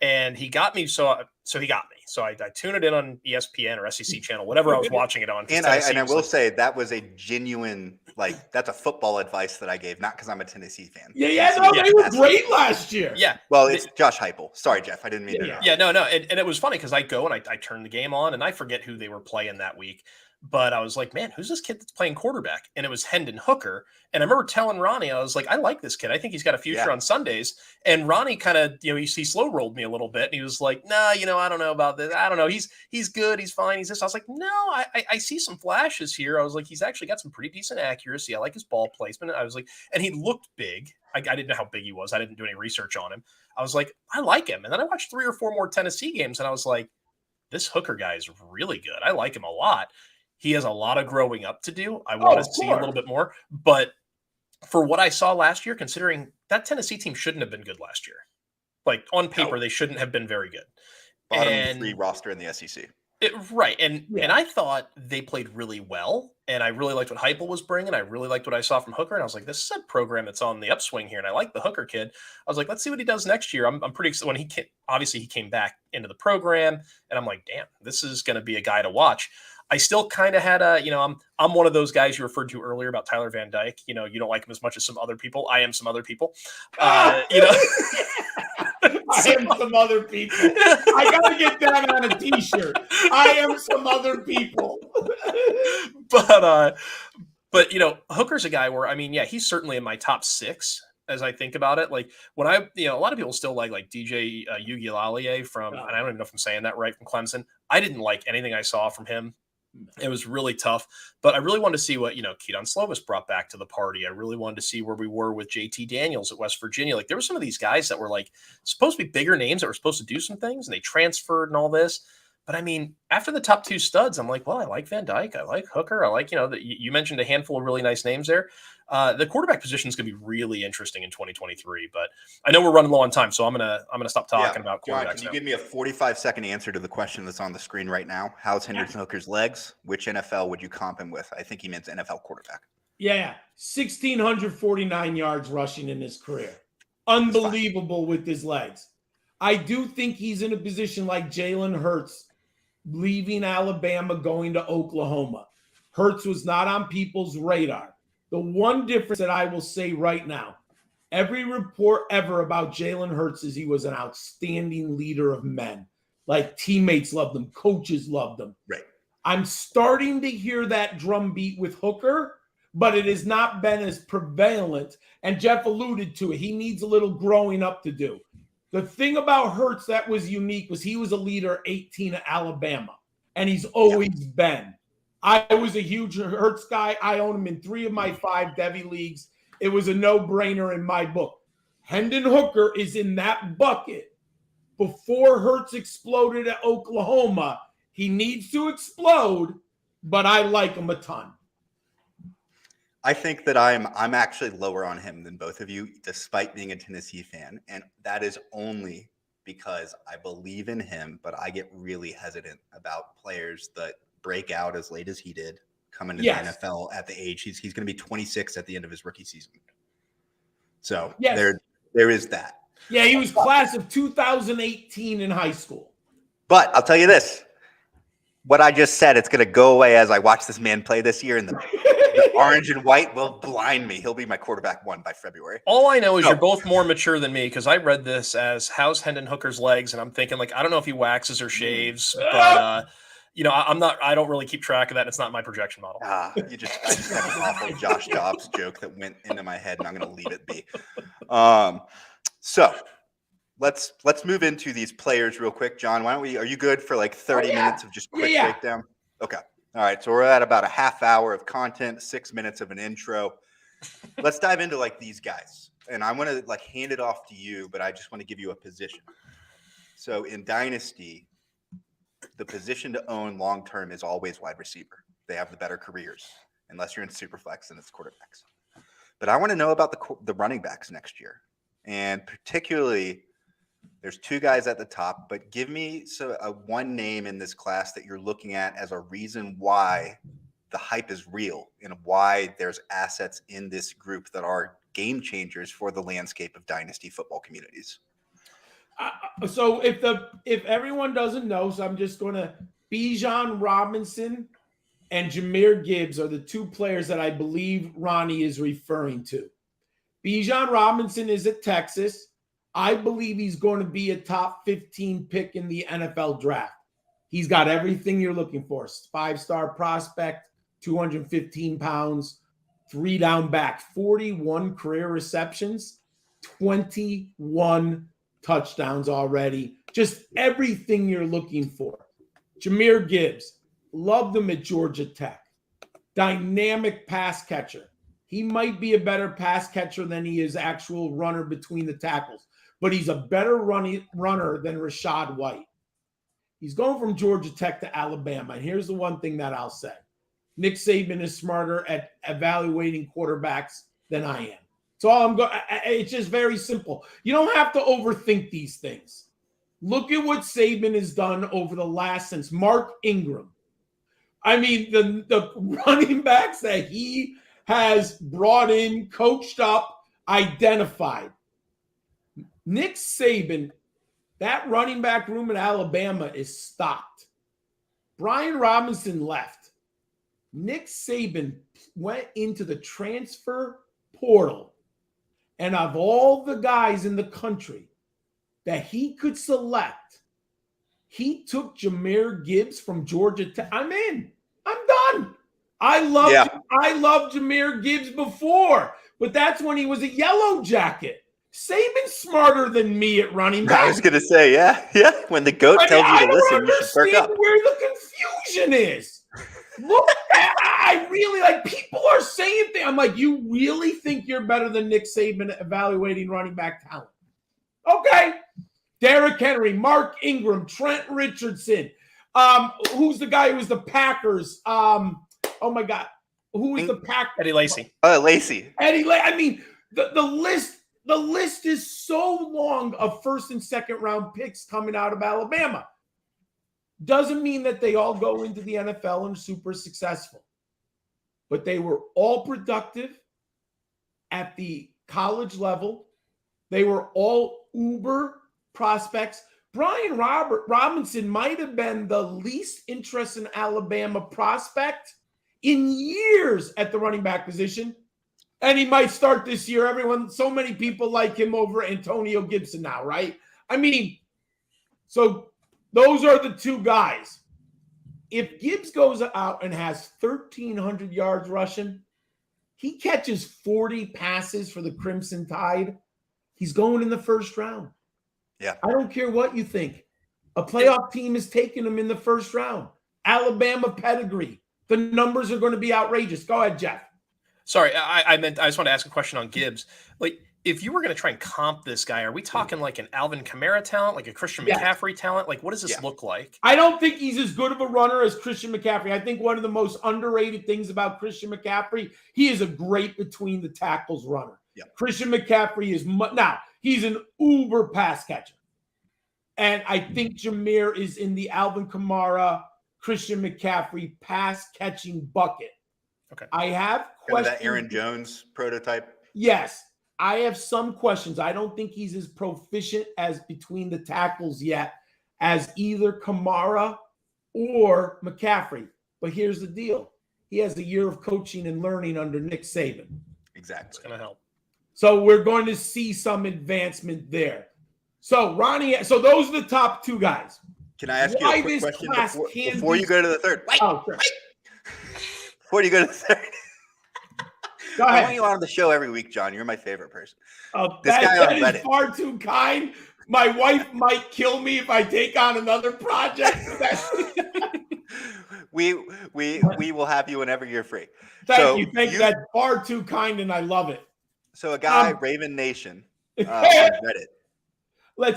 And he got me. So he got me. So I tuned it in on ESPN or SEC channel, whatever I was watching it on. And I will say that was a genuine, that's a football advice that I gave, not because I'm a Tennessee fan. They were great last year. Yeah. Well, it's Josh Heupel. Sorry, Jeff. I didn't mean to interrupt. Yeah, no. And it was funny because I go and I turn the game on and I forget who they were playing that week. But I was like, man, who's this kid that's playing quarterback? And it was Hendon Hooker. And I remember telling Ronnie, I was like, I like this kid. I think he's got a future on Sundays. And Ronnie kind of, he slow rolled me a little bit. And he was like, nah, I don't know about this. I don't know. He's good. He's fine. He's this. I was like, no, I see some flashes here. I was like, he's actually got some pretty decent accuracy. I like his ball placement. I was like, and he looked big. I didn't know how big he was. I didn't do any research on him. I was like, I like him. And then I watched 3 or 4 more Tennessee games. And I was like, this Hooker guy is really good. I like him a lot. He has a lot of growing up to do. I want to see a little bit more. But for what I saw last year, considering that Tennessee team shouldn't have been good last year. Like on paper, they shouldn't have been very good. Bottom 3 roster in the SEC. Right. And I thought they played really well. And I really liked what Heupel was bringing. I really liked what I saw from Hooker. And I was like, this is a program that's on the upswing here. And I like the Hooker kid. I was like, let's see what he does next year. I'm pretty excited. When he came back into the program. And I'm like, damn, this is going to be a guy to watch. I still kind of had I'm one of those guys you referred to earlier about Tyler Van Dyke. You don't like him as much as some other people. I am some other people. I am some other people. I got to get that on a t-shirt. I am some other people. But Hooker's a guy where, he's certainly in my top 6 as I think about it. Like when a lot of people still like DJ Uiagalelei from, and I don't even know if I'm saying that right, from Clemson. I didn't like anything I saw from him. It was really tough, but I really wanted to see what, Keaton Slovis brought back to the party. I really wanted to see where we were with JT Daniels at West Virginia. Like there were some of these guys that were like supposed to be bigger names that were supposed to do some things and they transferred and all this. But after the top 2 studs, I'm like, well, I like Van Dyke. I like Hooker. I like, you mentioned a handful of really nice names there. The quarterback position is going to be really interesting in 2023, but I know we're running low on time, so I'm gonna stop talking about quarterbacks. John, can you give me a 45-second answer to the question that's on the screen right now? How's Hendon Hooker's legs? Which NFL would you comp him with? I think he means NFL quarterback. Yeah, 1,649 yards rushing in his career. Unbelievable with his legs. I do think he's in a position like Jalen Hurts leaving Alabama, going to Oklahoma. Hurts was not on people's radar. The one difference that I will say right now, every report ever about Jalen Hurts is he was an outstanding leader of men. Like teammates loved him, coaches loved him. Right. I'm starting to hear that drumbeat with Hooker, but it has not been as prevalent. And Jeff alluded to it. He needs a little growing up to do. The thing about Hurts that was unique was he was a leader 18 at Alabama, and he's always been. I was a huge Hurts guy. I own him in 3 of my 5 Devy leagues. It was a no-brainer in my book. Hendon Hooker is in that bucket. Before Hurts exploded at Oklahoma, he needs to explode, but I like him a ton. I think that I'm actually lower on him than both of you, despite being a Tennessee fan. And that is only because I believe in him, but I get really hesitant about players that break out as late as he did, come into the NFL at the age. He's going to be 26 at the end of his rookie season. So there is that. Yeah, he was class of 2018 in high school. But I'll tell you this. What I just said, it's going to go away as I watch this man play this year, and the orange and white will blind me. He'll be my quarterback 1 by February. All I know is you're both more mature than me, because I read this as how's Hendon Hooker's legs, and I'm thinking, like, I don't know if he waxes or shaves, but I don't really keep track of that. It's not my projection model. I just had an awful Josh Dobbs joke that went into my head, and I'm going to leave it be. So let's move into these players real quick. John, are you good for like 30 minutes of just quick breakdown? Okay. All right. So we're at about a half hour of content, 6 minutes of an intro. Let's dive into like these guys. And I want to like hand it off to you, but I just want to give you a position. So in Dynasty, the position to own long-term is always wide receiver. They have the better careers, unless you're in Superflex and it's quarterbacks. But I want to know about the running backs next year. And particularly, there's 2 guys at the top, but give me one name in this class that you're looking at as a reason why the hype is real and why there's assets in this group that are game changers for the landscape of dynasty football communities. So if everyone doesn't know, so I'm just going to Bijan Robinson and Jahmyr Gibbs are the 2 players that I believe Ronnie is referring to. Bijan Robinson is at Texas. I believe he's going to be a top 15 pick in the NFL draft. He's got everything you're looking for. 5-star prospect, 215 pounds, 3 down back, 41 career receptions, 21 touchdowns already. Just everything you're looking for. Jahmyr Gibbs, loved him at Georgia Tech. Dynamic pass catcher. He might be a better pass catcher than he is actual runner between the tackles, but he's a better runner than Rachaad White. He's going from Georgia Tech to Alabama. And here's the one thing that I'll say. Nick Saban is smarter at evaluating quarterbacks than I am. So it's just very simple. You don't have to overthink these things. Look at what Saban has done over the since Mark Ingram. I mean, the running backs that he has brought in, coached up, identified. Nick Saban, that running back room in Alabama is stocked. Brian Robinson left. Nick Saban went into the transfer portal. And of all the guys in the country that he could select, he took Jahmyr Gibbs from Georgia Tech. I'm in. I'm done. I loved Jahmyr Gibbs before, but that's when he was a Yellow Jacket. Saban's smarter than me at running back. I was going to say, yeah. When the GOAT tells you to listen, you should perk up. Where the confusion is. Look, I really like people are saying things. I'm like, you really think you're better than Nick Saban at evaluating running back talent? Okay. Derrick Henry, Mark Ingram, Trent Richardson. Who's the guy who was the Packers? Oh my God. Who is the Packers? Eddie Lacy. Lacy. I mean, the list is so long of first and second round picks coming out of Alabama. Doesn't mean that they all go into the NFL and are super successful. But they were all productive at the college level. They were all uber prospects. Brian Robinson might have been the least interesting Alabama prospect in years at the running back position. And he might start this year. So many people like him over Antonio Gibson now, right? I mean, so those are the two guys. If Gibbs goes out and has 1,300 yards rushing, he catches 40 passes for the Crimson Tide, he's going in the first round. Yeah. I don't care what you think. A playoff team is taking him in the first round. Alabama pedigree. The numbers are going to be outrageous. Go ahead, Jeff. Sorry, I just want to ask a question on Gibbs. Like, if you were going to try and comp this guy, are we talking like an Alvin Kamara talent, like a Christian McCaffrey talent? Like, what does this look like? I don't think he's as good of a runner as Christian McCaffrey. I think one of the most underrated things about Christian McCaffrey, he is a great between the tackles runner. Yeah. Christian McCaffrey is now he's an uber pass catcher, and I think Jameer is in the Alvin Kamara, Christian McCaffrey pass catching bucket. Okay, I have questions. That Aaron Jones prototype. Yes. I have some questions. I don't think he's as proficient as between the tackles yet as either Kamara or McCaffrey. But here's the deal. He has a year of coaching and learning under Nick Saban. Exactly. It's going to help. So we're going to see some advancement there. So, Ronnie, so those are the top two guys. Can I ask you a quick question before you go to the third? Wait. Before you go to the third. Go ahead. I want you on the show every week, John. You're my favorite person. This guy on Reddit is far too kind. My wife might kill me if I take on another project. we will have you whenever you're free. Thank you. That's far too kind, and I love it. So a guy, Raven Nation, on Reddit.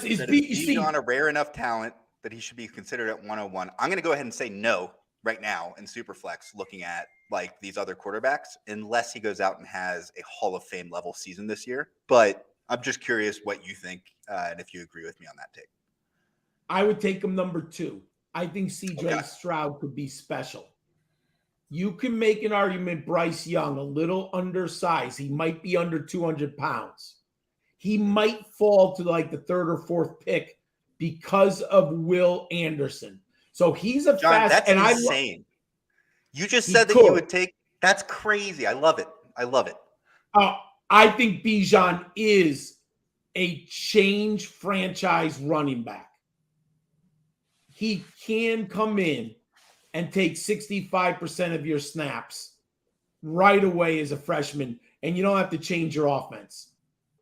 Is Bijan a rare enough talent that he should be considered at 101? I'm going to go ahead and say no right now in Superflex, looking at like these other quarterbacks, unless he goes out and has a Hall of Fame level season this year. But I'm just curious what you think and if you agree with me on that take. I would take him number 2. I think CJ Stroud could be special. You can make an argument Bryce Young, a little undersized. He might be under 200 pounds. He might fall to like the 3rd or 4th pick because of Will Anderson. So he's a John, fast. That's insane. You just said that you would take. That's crazy. I love it. I think Bijan is a change franchise running back. He can come in and take 65% of your snaps right away as a freshman, and you don't have to change your offense.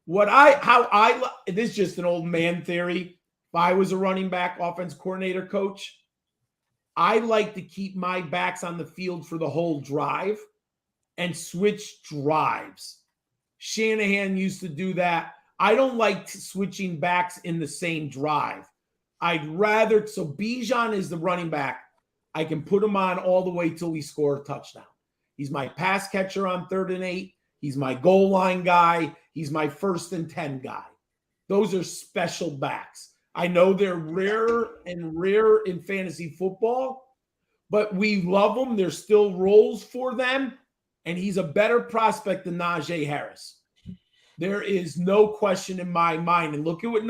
This is just an old man theory. If I was a running back offense coordinator coach, I like to keep my backs on the field for the whole drive and switch drives. Shanahan used to do that. I don't like switching backs in the same drive. So Bijan is the running back. I can put him on all the way till we score a touchdown. He's my pass catcher on 3rd and 8. He's my goal line guy. He's my 1st and 10 guy. Those are special backs. I know they're rare in fantasy football, but we love them. There's still roles for them, and he's a better prospect than Najee Harris. There is no question in my mind. And look at what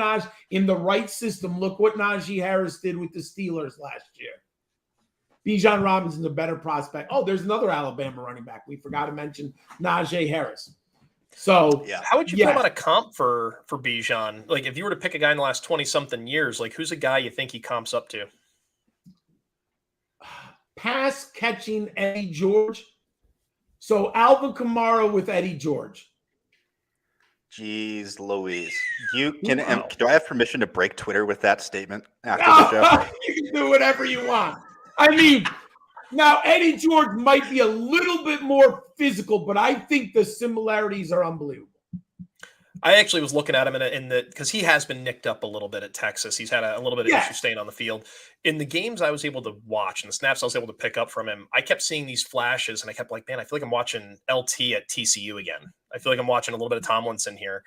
in the right system, look what Najee Harris did with the Steelers last year. Bijan Robinson's a better prospect. Oh, there's another Alabama running back. We forgot to mention Najee Harris. So how would you feel about a comp for Bijan? Like if you were to pick a guy in the last 20-something years, like who's a guy you think he comps up to? Pass catching Eddie George. So Alvin Kamara with Eddie George. Jeez Louise. Do I have permission to break Twitter with that statement after the show? You can do whatever you want. I mean, now Eddie George might be a little bit more physical, but I think the similarities are unbelievable. I actually was looking at him because he has been nicked up a little bit at Texas. He's had a little bit of issue staying on the field. In the games I was able to watch and the snaps I was able to pick up from him, I kept seeing these flashes and I kept like, man, I feel like I'm watching LT at TCU again. I feel like I'm watching a little bit of Tomlinson here.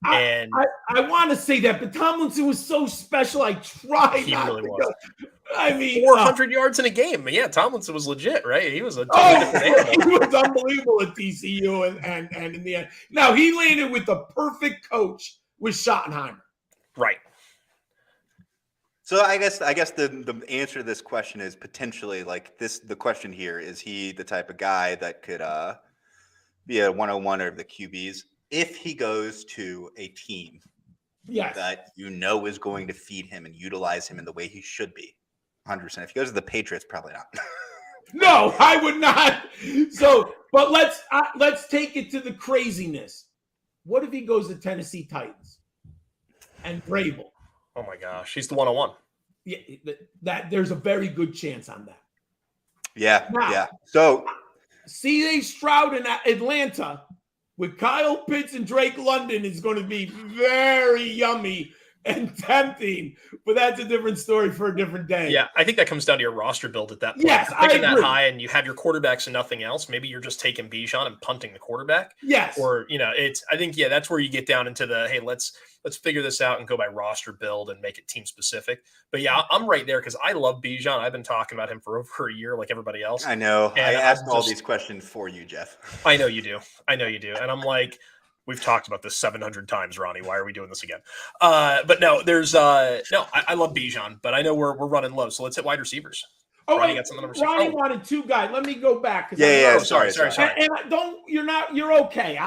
And I want to say that, but Tomlinson was so special. I tried. He really was. Go. I mean, 400 yards in a game. Yeah, Tomlinson was legit, right? He was a totally different animal. He was unbelievable at TCU and in the end. Now, he landed with the perfect coach with Schottenheimer. Right. So I guess the answer to this question is potentially like this. The question here is he the type of guy that could be a 101 of the QBs if he goes to a team that is going to feed him and utilize him in the way he should be. 100%. If he goes to the Patriots, probably not. No, I would not. So, but let's take it to the craziness. What if he goes to Tennessee Titans and Vrabel? Oh my gosh, he's the 101. Yeah, that there's a very good chance on that. Yeah, now, yeah. So C.J. Stroud in Atlanta with Kyle Pitts and Drake London is going to be very yummy and tempting, but that's a different story for a different day. Yeah, I think that comes down to your roster build at that point. Yes, if you're picking that high and you have your quarterbacks and nothing else, maybe you're just taking Bijan and punting the quarterback. Yes. Or, I think that's where you get down into the, hey, let's figure this out and go by roster build and make it team specific. But yeah, I'm right there because I love Bijan. I've been talking about him for over a year like everybody else. I know. And I asked all these questions for you, Jeff. I know you do. And I'm like, we've talked about this 700 times, Ronnie. Why are we doing this again? But no, I love Bijan, but I know we're running low. So let's hit wide receivers. Oh, Ronnie wait, Ronnie wanted two guys. Let me go back. Sorry. And you're okay.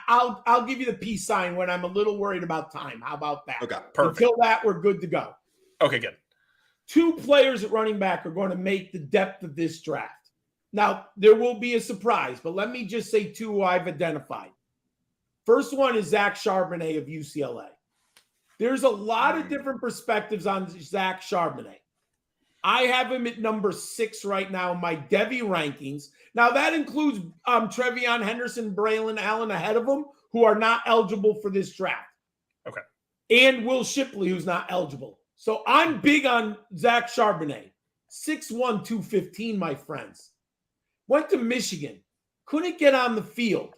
I'll give you the peace sign when I'm a little worried about time. How about that? Okay, perfect. Until that, we're good to go. Okay, good. Two players at running back are going to make the depth of this draft. Now, there will be a surprise, but let me just say two who I've identified. First one is Zach Charbonnet of UCLA. There's a lot of different perspectives on Zach Charbonnet. I have him at number 6 right now in my Devy rankings. Now, that includes Trevion Henderson, Braylon Allen ahead of him, who are not eligible for this draft. Okay. And Will Shipley, who's not eligible. So I'm big on Zach Charbonnet. 6'1", 215, my friends. Went to Michigan. Couldn't get on the field.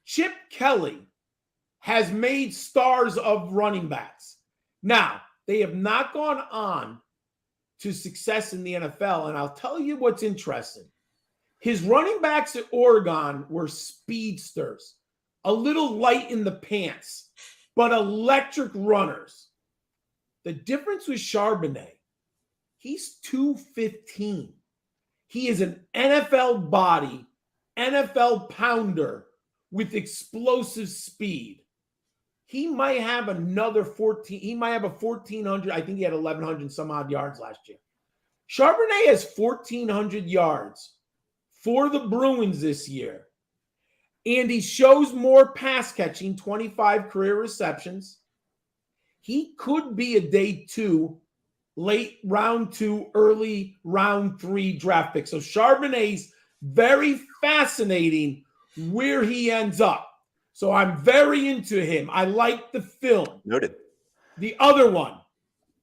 Chip Kelly has made stars of running backs. Now, they have not gone on to success in the NFL, and I'll tell you what's interesting. His running backs at Oregon were speedsters, a little light in the pants, but electric runners. The difference with Charbonnet, he's 215. He is an NFL body, NFL pounder, with explosive speed. He might have another 14. He might have a 1,400. I think he had 1,100 some odd yards last year. Charbonnet has 1,400 yards for the Bruins this year. And he shows more pass catching, 25 career receptions. He could be a day 2, late round 2, early round 3 draft pick. So Charbonnet's very fascinating where he ends up. So I'm very into him. I like the film. Noted. The other one,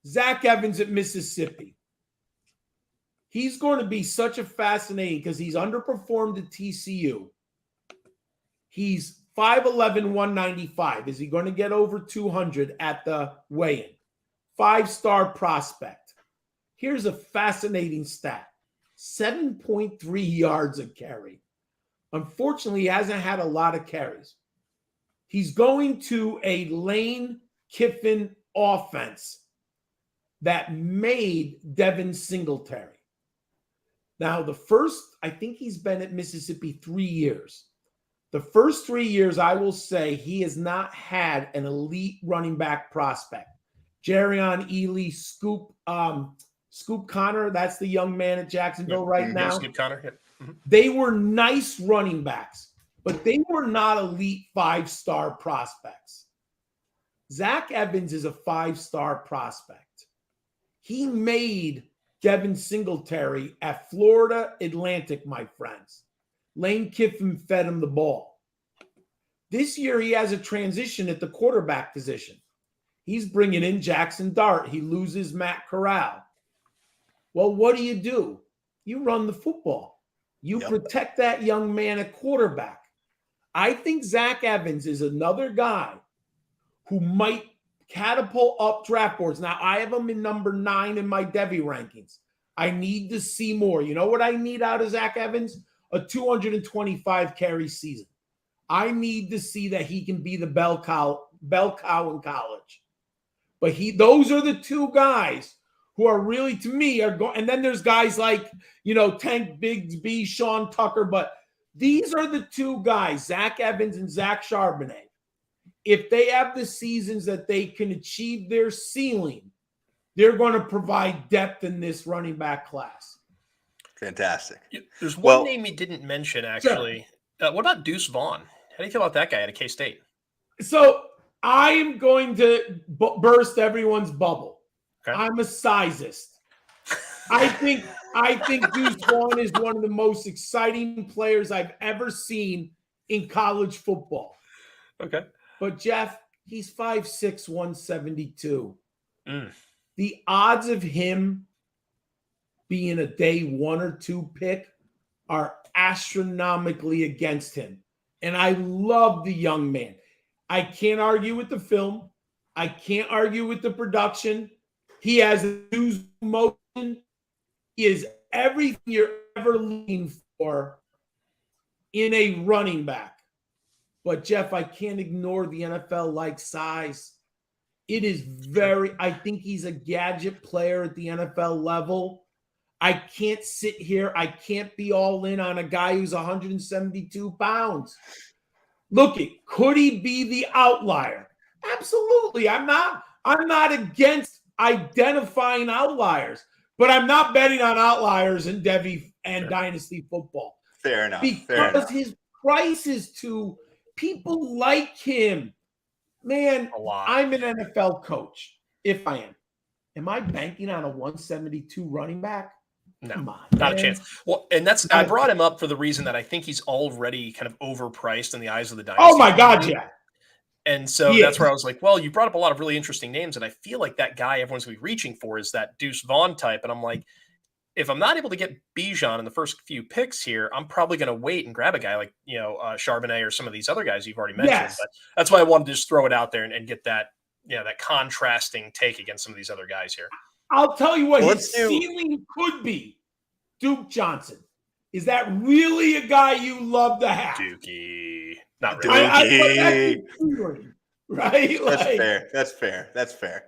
Zach Evans at Mississippi. He's going to be such a fascinating because he's underperformed at TCU. He's 5'11", 195. Is he going to get over 200 at the weigh-in? 5-star prospect. Here's a fascinating stat. 7.3 yards a carry. Unfortunately, he hasn't had a lot of carries. He's going to a Lane Kiffin offense that made Devin Singletary. Now, I think he's been at Mississippi 3 years. The first 3 years, I will say, he has not had an elite running back prospect. Jerrion Ely, Scoop Connor, that's the young man at Jacksonville right now. Scoop Connor, yep. Mm-hmm. They were nice running backs, but they were not elite 5-star prospects. Zach Evans is a 5-star prospect. He made Devin Singletary at Florida Atlantic, my friends. Lane Kiffin fed him the ball. This year, he has a transition at the quarterback position. He's bringing in Jackson Dart. He loses Matt Corral. Well, what do? You run the football. You protect that young man at quarterback. I think Zach Evans is another guy who might catapult up draft boards. Now, I have him in number 9 in my Devy rankings. I need to see more. You know what I need out of Zach Evans? A 225 carry season. I need to see that he can be the bell cow in college. But those are the two guys who are really, to me, are going. And then there's guys like, Tank Bigsby, Sean Tucker. But these are the two guys, Zach Evans and Zach Charbonnet. If they have the seasons that they can achieve their ceiling, they're going to provide depth in this running back class. Fantastic. There's one name he didn't mention, actually. Sure. What about Deuce Vaughn? How do you feel about that guy at K-State? So I am going to burst everyone's bubble. Okay. I'm a sizist. I think Deuce Vaughn is one of the most exciting players I've ever seen in college football. Okay. But Jeff, he's 5'6", 172. The odds of him being a day 1 or 2 pick are astronomically against him. And I love the young man. I can't argue with the film. I can't argue with the production. He has a news motion. He is everything you're ever looking for in a running back. But, Jeff, I can't ignore the NFL-like size. It is I think he's a gadget player at the NFL level. I can't sit here. I can't be all in on a guy who's 172 pounds. Look, could he be the outlier? Absolutely. I'm not against identifying outliers, but I'm not betting on outliers in Devy and Dynasty football. Fair enough. Because his price is too. People like him. Man, I'm an NFL coach. If I am I banking on a 172 running back? No, not a chance. Well, and I brought him up for the reason that I think he's already kind of overpriced in the eyes of the Dynasty. Oh my God, yeah. And so that's where I was like, well, you brought up a lot of really interesting names, and I feel like that guy everyone's going to be reaching for is that Deuce Vaughn type. And I'm like, if I'm not able to get Bijan in the first few picks here, I'm probably going to wait and grab a guy like, Charbonnet or some of these other guys you've already mentioned. Yes. But that's why I wanted to just throw it out there and get that, that contrasting take against some of these other guys here. I'll tell you what his ceiling could be. Duke Johnson. Is that really a guy you love to have? Dookie. Not really. Right? That's fair.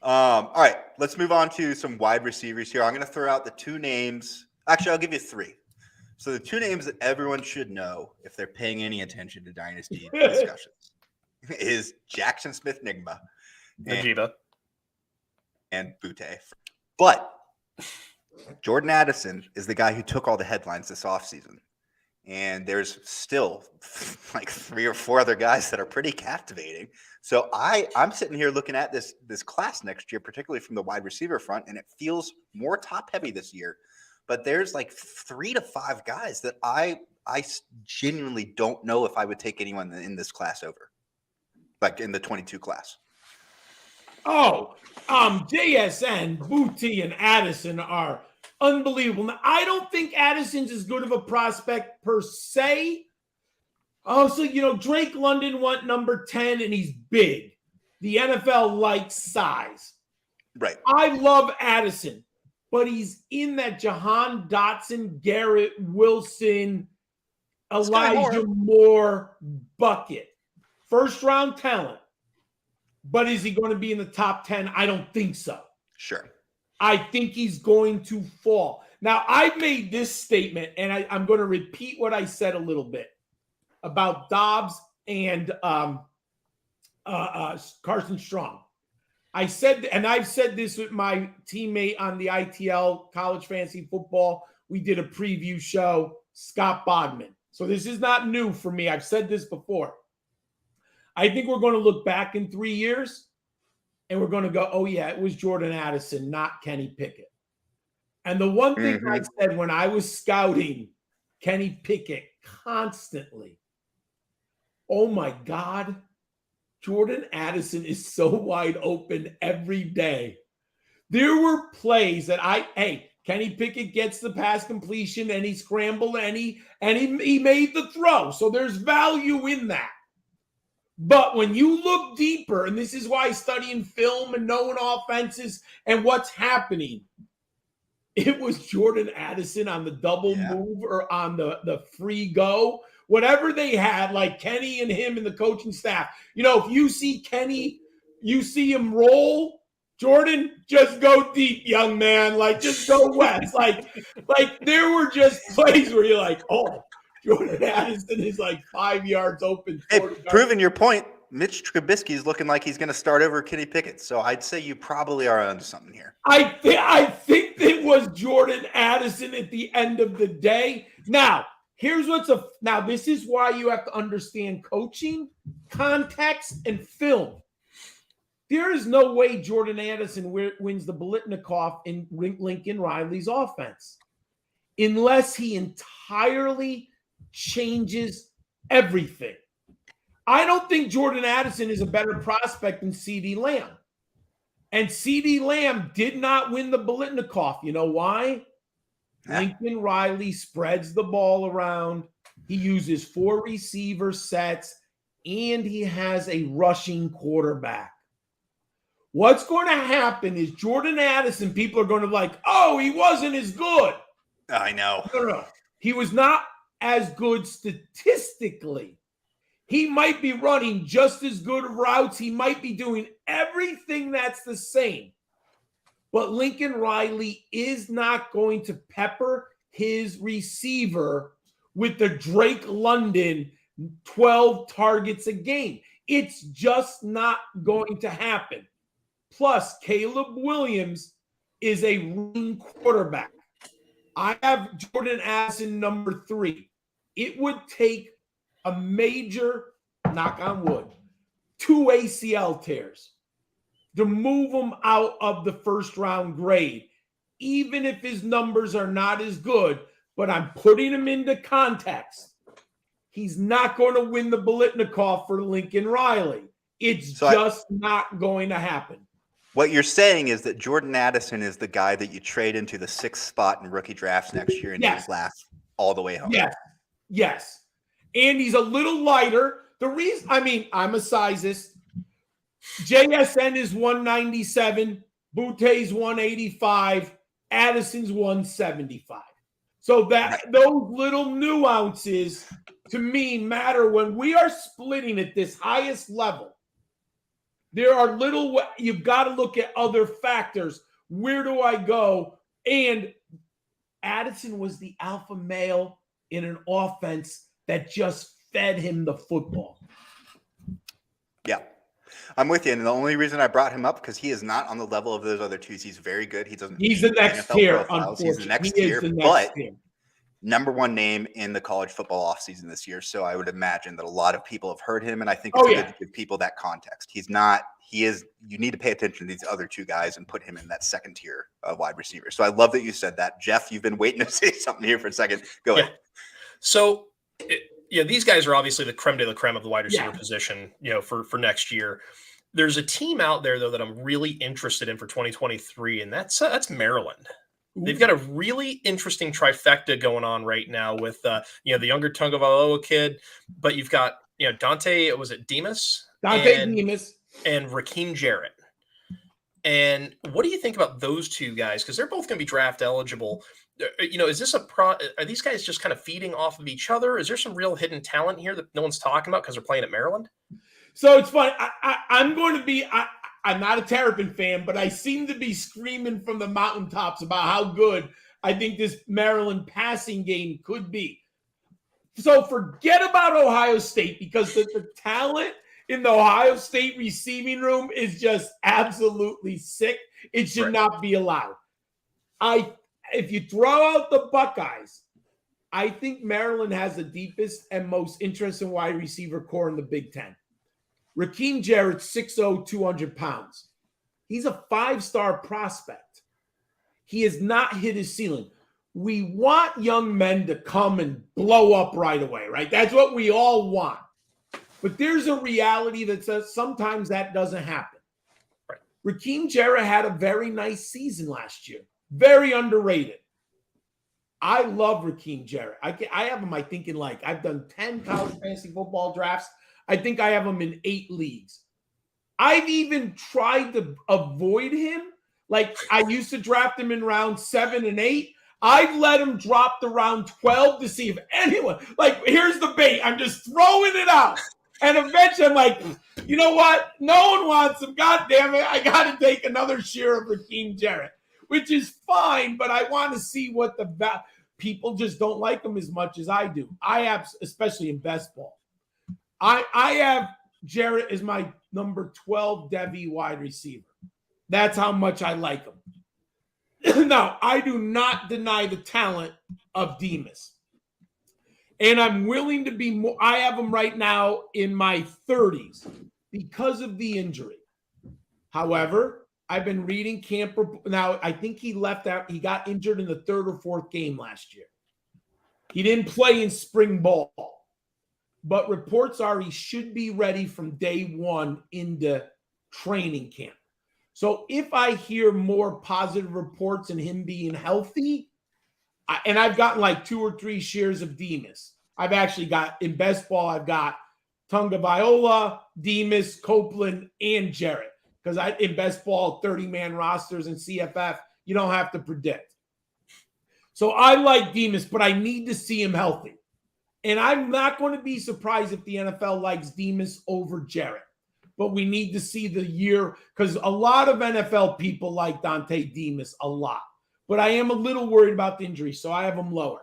All right, let's move on to some wide receivers here. I'm going to throw out the 2 names. Actually, I'll give you 3. So the 2 names that everyone should know if they're paying any attention to Dynasty discussions is Jackson Smith-Njigba and Butte. But Jordan Addison is the guy who took all the headlines this offseason. And there's still like 3 or 4 other guys that are pretty captivating. So I'm sitting here looking at this class next year, particularly from the wide receiver front, and it feels more top heavy this year. But there's like 3 to 5 guys that I genuinely don't know if I would take anyone in this class over, like in the 22 class. Oh, JSN, Butte, and Addison are unbelievable. Now, I don't think Addison's as good of a prospect per se. Also, Drake London went number 10, and he's big. The NFL likes size. Right. I love Addison, but he's in that Jahan Dotson, Garrett Wilson, Elijah Moore bucket. First-round talent. But is he going to be in the top 10? I don't think so. Sure. I think he's going to fall. Now, I've made this statement, and I'm going to repeat what I said a little bit about Dobbs and Carson Strong. I said, and I've said this with my teammate on the ITL College Fantasy Football. We did a preview show, Scott Bogman. So this is not new for me. I've said this before. I think we're going to look back in 3 years, and we're going to go, oh, yeah, it was Jordan Addison, not Kenny Pickett. And the one thing I said when I was scouting Kenny Pickett constantly, oh, my God, Jordan Addison is so wide open every day. There were plays that Kenny Pickett gets the pass completion, and he scrambled, and he made the throw. So there's value in that. But when you look deeper, and this is why studying film and knowing offenses and what's happening, it was Jordan Addison on the double move or on the free go, whatever they had, like Kenny and him and the coaching staff. If you see Kenny you see him roll. Jordan, just go deep, young man. Like, just go west. Like there were just plays where you're like, oh, Jordan Addison is like 5 yards open. Hey, proving your point, Mitch Trubisky is looking like he's going to start over Kenny Pickett. So I'd say you probably are onto something here. I think it was Jordan Addison at the end of the day. Now, this is why you have to understand coaching, context, and film. There is no way Jordan Addison wins the Biletnikoff in Lincoln Riley's offense unless he entirely changes everything. I don't think Jordan Addison is a better prospect than CeeDee Lamb. And CeeDee Lamb did not win the Biletnikoff. You know why? Lincoln Riley spreads the ball around. He uses 4 receiver sets, and he has a rushing quarterback. What's going to happen is Jordan Addison, people are going to be like, oh, he wasn't as good. I know. No. He was not as good statistically. He might be running just as good routes. He might be doing everything that's the same. But Lincoln Riley is not going to pepper his receiver with the Drake London 12 targets a game. It's just not going to happen. Plus, Caleb Williams is a running quarterback. I have Jordan Addison number 3. It would take a major, knock on wood, 2 ACL tears to move him out of the first round grade, even if his numbers are not as good. But I'm putting him into context. He's not going to win the Biletnikoff for Lincoln Riley. It's just not going to happen. What you're saying is that Jordan Addison is the guy that you trade into the 6th spot in rookie drafts next year and he's last all the way home. Yes. And he's a little lighter. I'm a sizist. JSN is 197. Butte's 185. Addison's 175. So those little nuances to me matter when we are splitting at this highest level. There are you've got to look at other factors. Where do I go? And Addison was the alpha male in an offense that just fed him the football. Yeah, I'm with you. And the only reason I brought him up because he is not on the level of those other twos. He's very good. He's the next tier. He's the next tier, but number 1 name in the college football offseason this year. So I would imagine that a lot of people have heard him, and I think it's good to give people that context. You need to pay attention to these other 2 guys and put him in that second tier of wide receiver. So I love that you said that. Jeff, you've been waiting to say something here for a second. Go ahead. So, these guys are obviously the creme de la creme of the wide receiver position, for next year. There's a team out there, though, that I'm really interested in for 2023, and that's Maryland. They've got a really interesting trifecta going on right now with, the younger Tagovailoa kid, but you've got, Dante, was it Demas? Demas. And Raheem Jarrett. And what do you think about those 2 guys? Because they're both going to be draft eligible. Is this are these guys just kind of feeding off of each other? Is there some real hidden talent here that no one's talking about because they're playing at Maryland? So it's funny. I'm going to be I'm not a Terrapin fan, but I seem to be screaming from the mountaintops about how good I think this Maryland passing game could be. So forget about Ohio State because the talent in the Ohio State receiving room is just absolutely sick. It should not be allowed. If you throw out the Buckeyes, I think Maryland has the deepest and most interesting wide receiver core in the Big Ten. Raheem Jarrett, 6'0", 200 pounds. He's a 5-star prospect. He has not hit his ceiling. We want young men to come and blow up right away, right? That's what we all want. But there's a reality that says sometimes that doesn't happen. Right. Raheem Jarrett had a very nice season last year. Very underrated. I love Raheem Jarrett. I have him, I think, in I've done 10 college fantasy football drafts. I think I have him in 8 leagues. I've even tried to avoid him. I used to draft him in round 7 and 8. I've let him drop to round 12 to see if anyone, here's the bait. I'm just throwing it out. And eventually I'm like, you know what? No one wants him. God damn it. I got to take another share of Raheem Jarrett, which is fine, but I want to see what people just don't like him as much as I do. I have, especially in best ball. I have Jarrett as my number 12 Devy wide receiver. That's how much I like him. Now, I do not deny the talent of Demas. And I'm willing to be more. I have him right now in my 30s because of the injury. However, I've been reading camp. Now, I think he left out. He got injured in the third or fourth game last year. He didn't play in spring ball. But reports are he should be ready from day one into training camp. So if I hear more positive reports and him being healthy, and I've gotten like 2 or 3 shares of Demas. I've actually got, in best ball, I've got Tunga Viola, Demas, Copeland, and Jarrett. Because in best ball, 30-man rosters and CFF, you don't have to predict. So I like Demas, but I need to see him healthy. And I'm not going to be surprised if the NFL likes Demas over Jarrett. But we need to see the year, because a lot of NFL people like Dante Demas a lot. But I am a little worried about the injury, so I have him lower.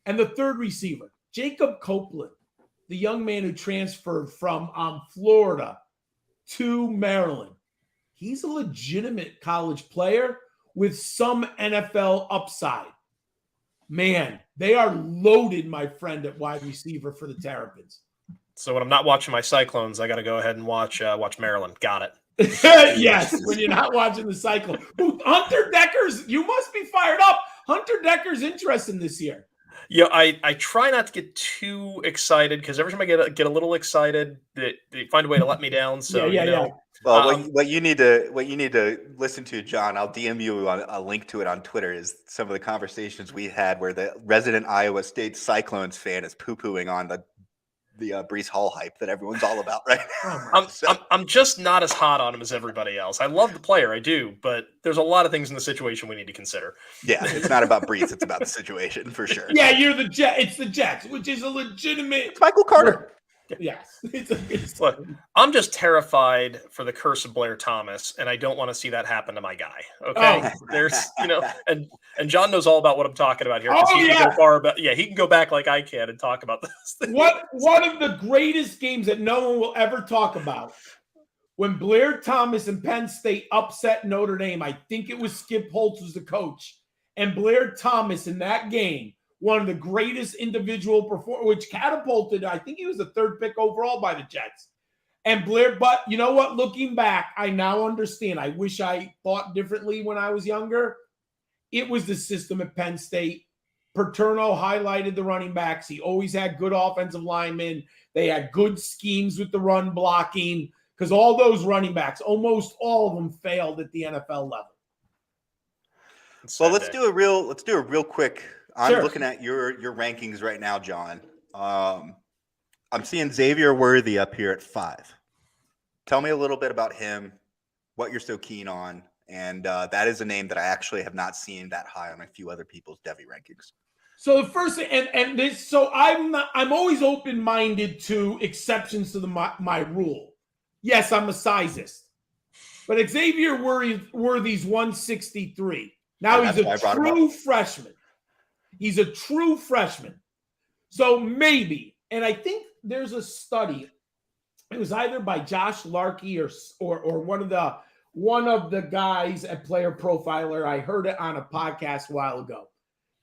And the third receiver, Jacob Copeland, the young man who transferred from Florida to Maryland. He's a legitimate college player with some NFL upside. Man, they are loaded, my friend, at wide receiver for the Terrapins. So when I'm not watching my Cyclones, I got to go ahead and watch Maryland. Got it. Yes, when you're not watching the cycle. Hunter Decker's, you must be fired up. Hunter Decker's interesting this year. Yeah, I try not to get too excited because every time I get a little excited, they find a way to let me down. So yeah. Well, what you need to listen to, John, I'll DM you a link to it on Twitter, is some of the conversations we had where the resident Iowa State Cyclones fan is poo-pooing on the Breece Hall hype that everyone's all about right now. I'm just not as hot on him as everybody else. I love the player, I do, but there's a lot of things in the situation we need to consider. Yeah, it's not about Breece, it's about the situation for sure. Yeah, you're the Jet. It's the Jets, which is a legitimate. It's Michael Carter. Yes. Look, I'm just terrified for the curse of Blair Thomas, and I don't want to see that happen to my guy. Okay, there's and John knows all about what I'm talking about here. He can go back like I can and talk about this. One of the greatest games that no one will ever talk about, when Blair Thomas and Penn State upset Notre Dame. I think it was Skip Holtz was the coach, and Blair Thomas in that game, one of the greatest individual performers, which catapulted, I think he was the 3rd pick overall by the Jets. And Blair, but you know what? Looking back, I now understand. I wish I thought differently when I was younger. It was the system at Penn State. Paterno highlighted the running backs. He always had good offensive linemen. They had good schemes with the run blocking, because all those running backs, almost all of them, failed at the NFL level. Well, let's do a real quick. I'm Sure. looking at your rankings right now, John. I'm seeing Xavier Worthy up here at 5. Tell me a little bit about him, what you're so keen on, and that is a name that I actually have not seen that high on a few other people's Devy rankings. So the first thing, and this, so I'm always open-minded to exceptions to my rule. Yes, I'm a sizist, but Xavier Worthy's 163. Now he's a true freshman. He's a true freshman. So maybe, and I think there's a study. It was either by Josh Larkey or one of the guys at Player Profiler. I heard it on a podcast a while ago.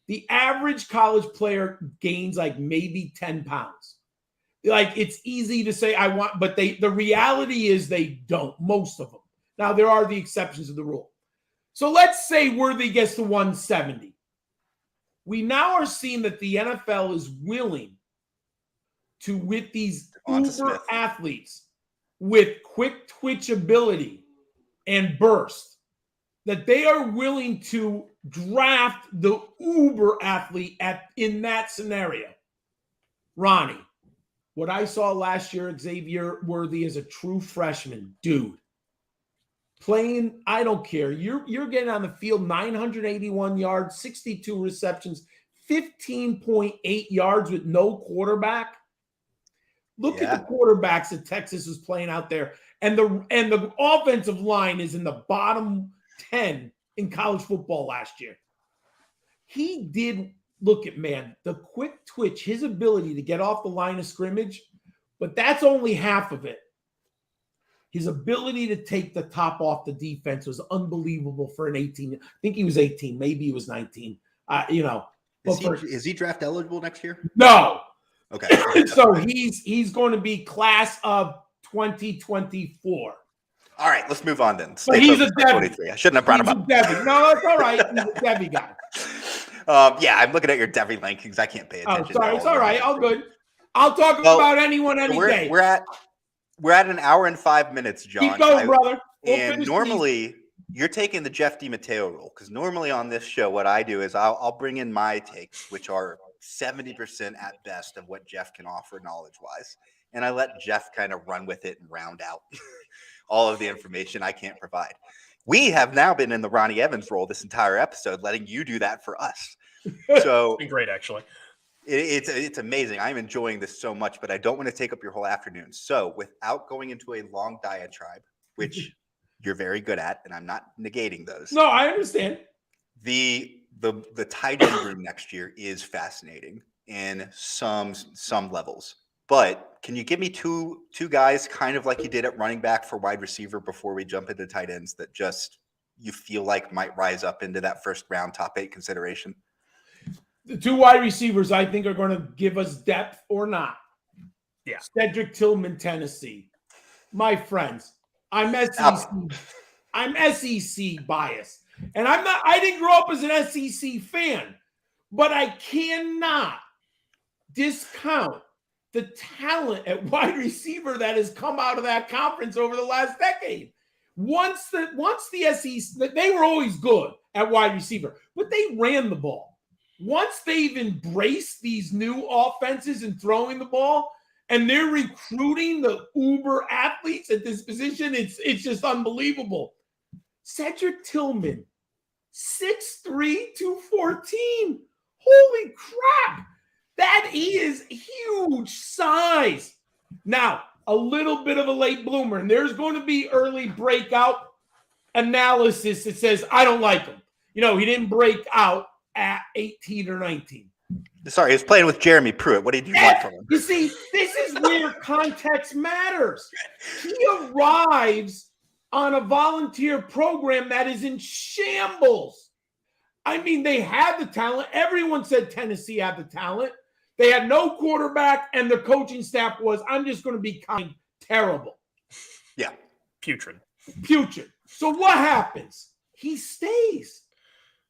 The average college player gains like maybe 10 pounds. Like, it's easy to say but the reality is they don't, most of them. Now, there are the exceptions to the rule. So let's say Worthy gets to 170. We now are seeing that the NFL is willing to, with these uber athletes with quick twitch ability and burst, that they are willing to draft the uber athlete in that scenario. Ronnie, what I saw last year, Xavier Worthy is a true freshman, dude. Playing, I don't care. You're getting on the field 981 yards, 62 receptions, 15.8 yards with no quarterback. Look at the quarterbacks that Texas is playing out there. And the offensive line is in the bottom 10 in college football last year. He did look at, man, the quick twitch, his ability to get off the line of scrimmage, but that's only half of it. His ability to take the top off the defense was unbelievable for an 18. I think he was 18. Maybe he was 19. Is he draft eligible next year? No. Okay. So he's going to be class of 2024. All right, let's move on then. But he's a Debbie. I shouldn't have brought him up. No, it's all right. He's a Debbie guy. I'm looking at your Debbie rankings. I can't pay attention. Oh, sorry. It's all right. All good. I'll talk about anyone any day. We're at an hour and 5 minutes, John. Keep going, brother. And normally you're taking the Jeff DiMatteo role, because normally on this show, what I do is I'll bring in my takes, which are 70% at best of what Jeff can offer knowledge-wise, and I let Jeff kind of run with it and round out all of the information I can't provide. We have now been in the Ronnie Evans role this entire episode, letting you do that for us. So it's been great, actually. It's amazing. I'm enjoying this so much, but I don't want to take up your whole afternoon. So without going into a long diatribe, which you're very good at, and I'm not negating those. No, I understand. The tight end room next year is fascinating in some levels. But can you give me two guys, kind of like you did at running back for wide receiver before we jump into tight ends, that just you feel like might rise up into that first round top 8 consideration? The 2 wide receivers I think are going to give us depth or not. Yeah. Cedric Tillman, Tennessee. My friends, I'm SEC biased. And I didn't grow up as an SEC fan, but I cannot discount the talent at wide receiver that has come out of that conference over the last decade. Once the SEC, they were always good at wide receiver, but they ran the ball. Once they've embraced these new offenses and throwing the ball, and they're recruiting the uber athletes at this position, it's just unbelievable. Cedric Tillman, 6'3", 214. Holy crap. That is huge size. Now, a little bit of a late bloomer, and there's going to be early breakout analysis that says, I don't like him. He didn't break out at 18 or 19. Sorry, he was playing with Jeremy Pruitt. What did you want from him? You see, this is where context matters. He arrives on a volunteer program that is in shambles. I mean, they had the talent. Everyone said Tennessee had the talent. They had no quarterback, and the coaching staff was, I'm just going to be kind, terrible. Yeah. Putrid. So what happens? He stays.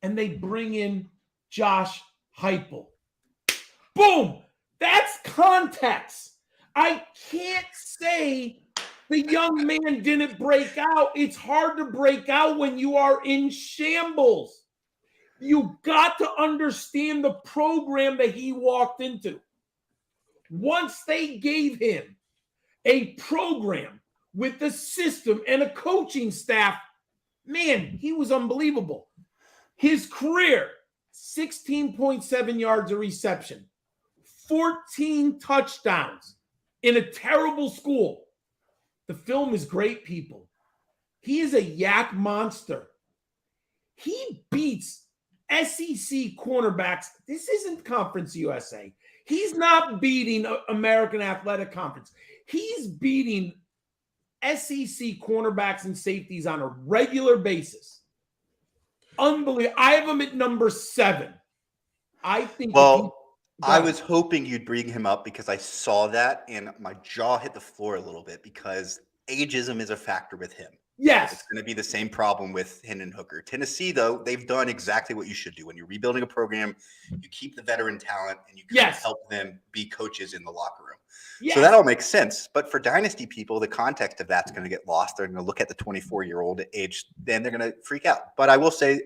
And they bring in Josh Heupel. Boom! That's context. I can't say the young man didn't break out. It's hard to break out when you are in shambles. You got to understand the program that he walked into. Once they gave him a program with the system and a coaching staff, man, he was unbelievable. His career, 16.7 yards a reception, 14 touchdowns in a terrible school. The film is great, people. He is a yak monster. He beats SEC cornerbacks. This isn't Conference USA. He's not beating American Athletic Conference. He's beating SEC cornerbacks and safeties on a regular basis. Unbelievable. I have him at number 7. I think. Well, I was hoping you'd bring him up because I saw that and my jaw hit the floor a little bit because ageism is a factor with him. Yes. It's going to be the same problem with Hendon Hooker. Tennessee, though, they've done exactly what you should do. When you're rebuilding a program, you keep the veteran talent and you kind of help them be coaches in the locker room. Yes. So that all makes sense. But for dynasty people, the context of that's going to get lost. They're going to look at the 24-year-old age, then they're going to freak out. But I will say,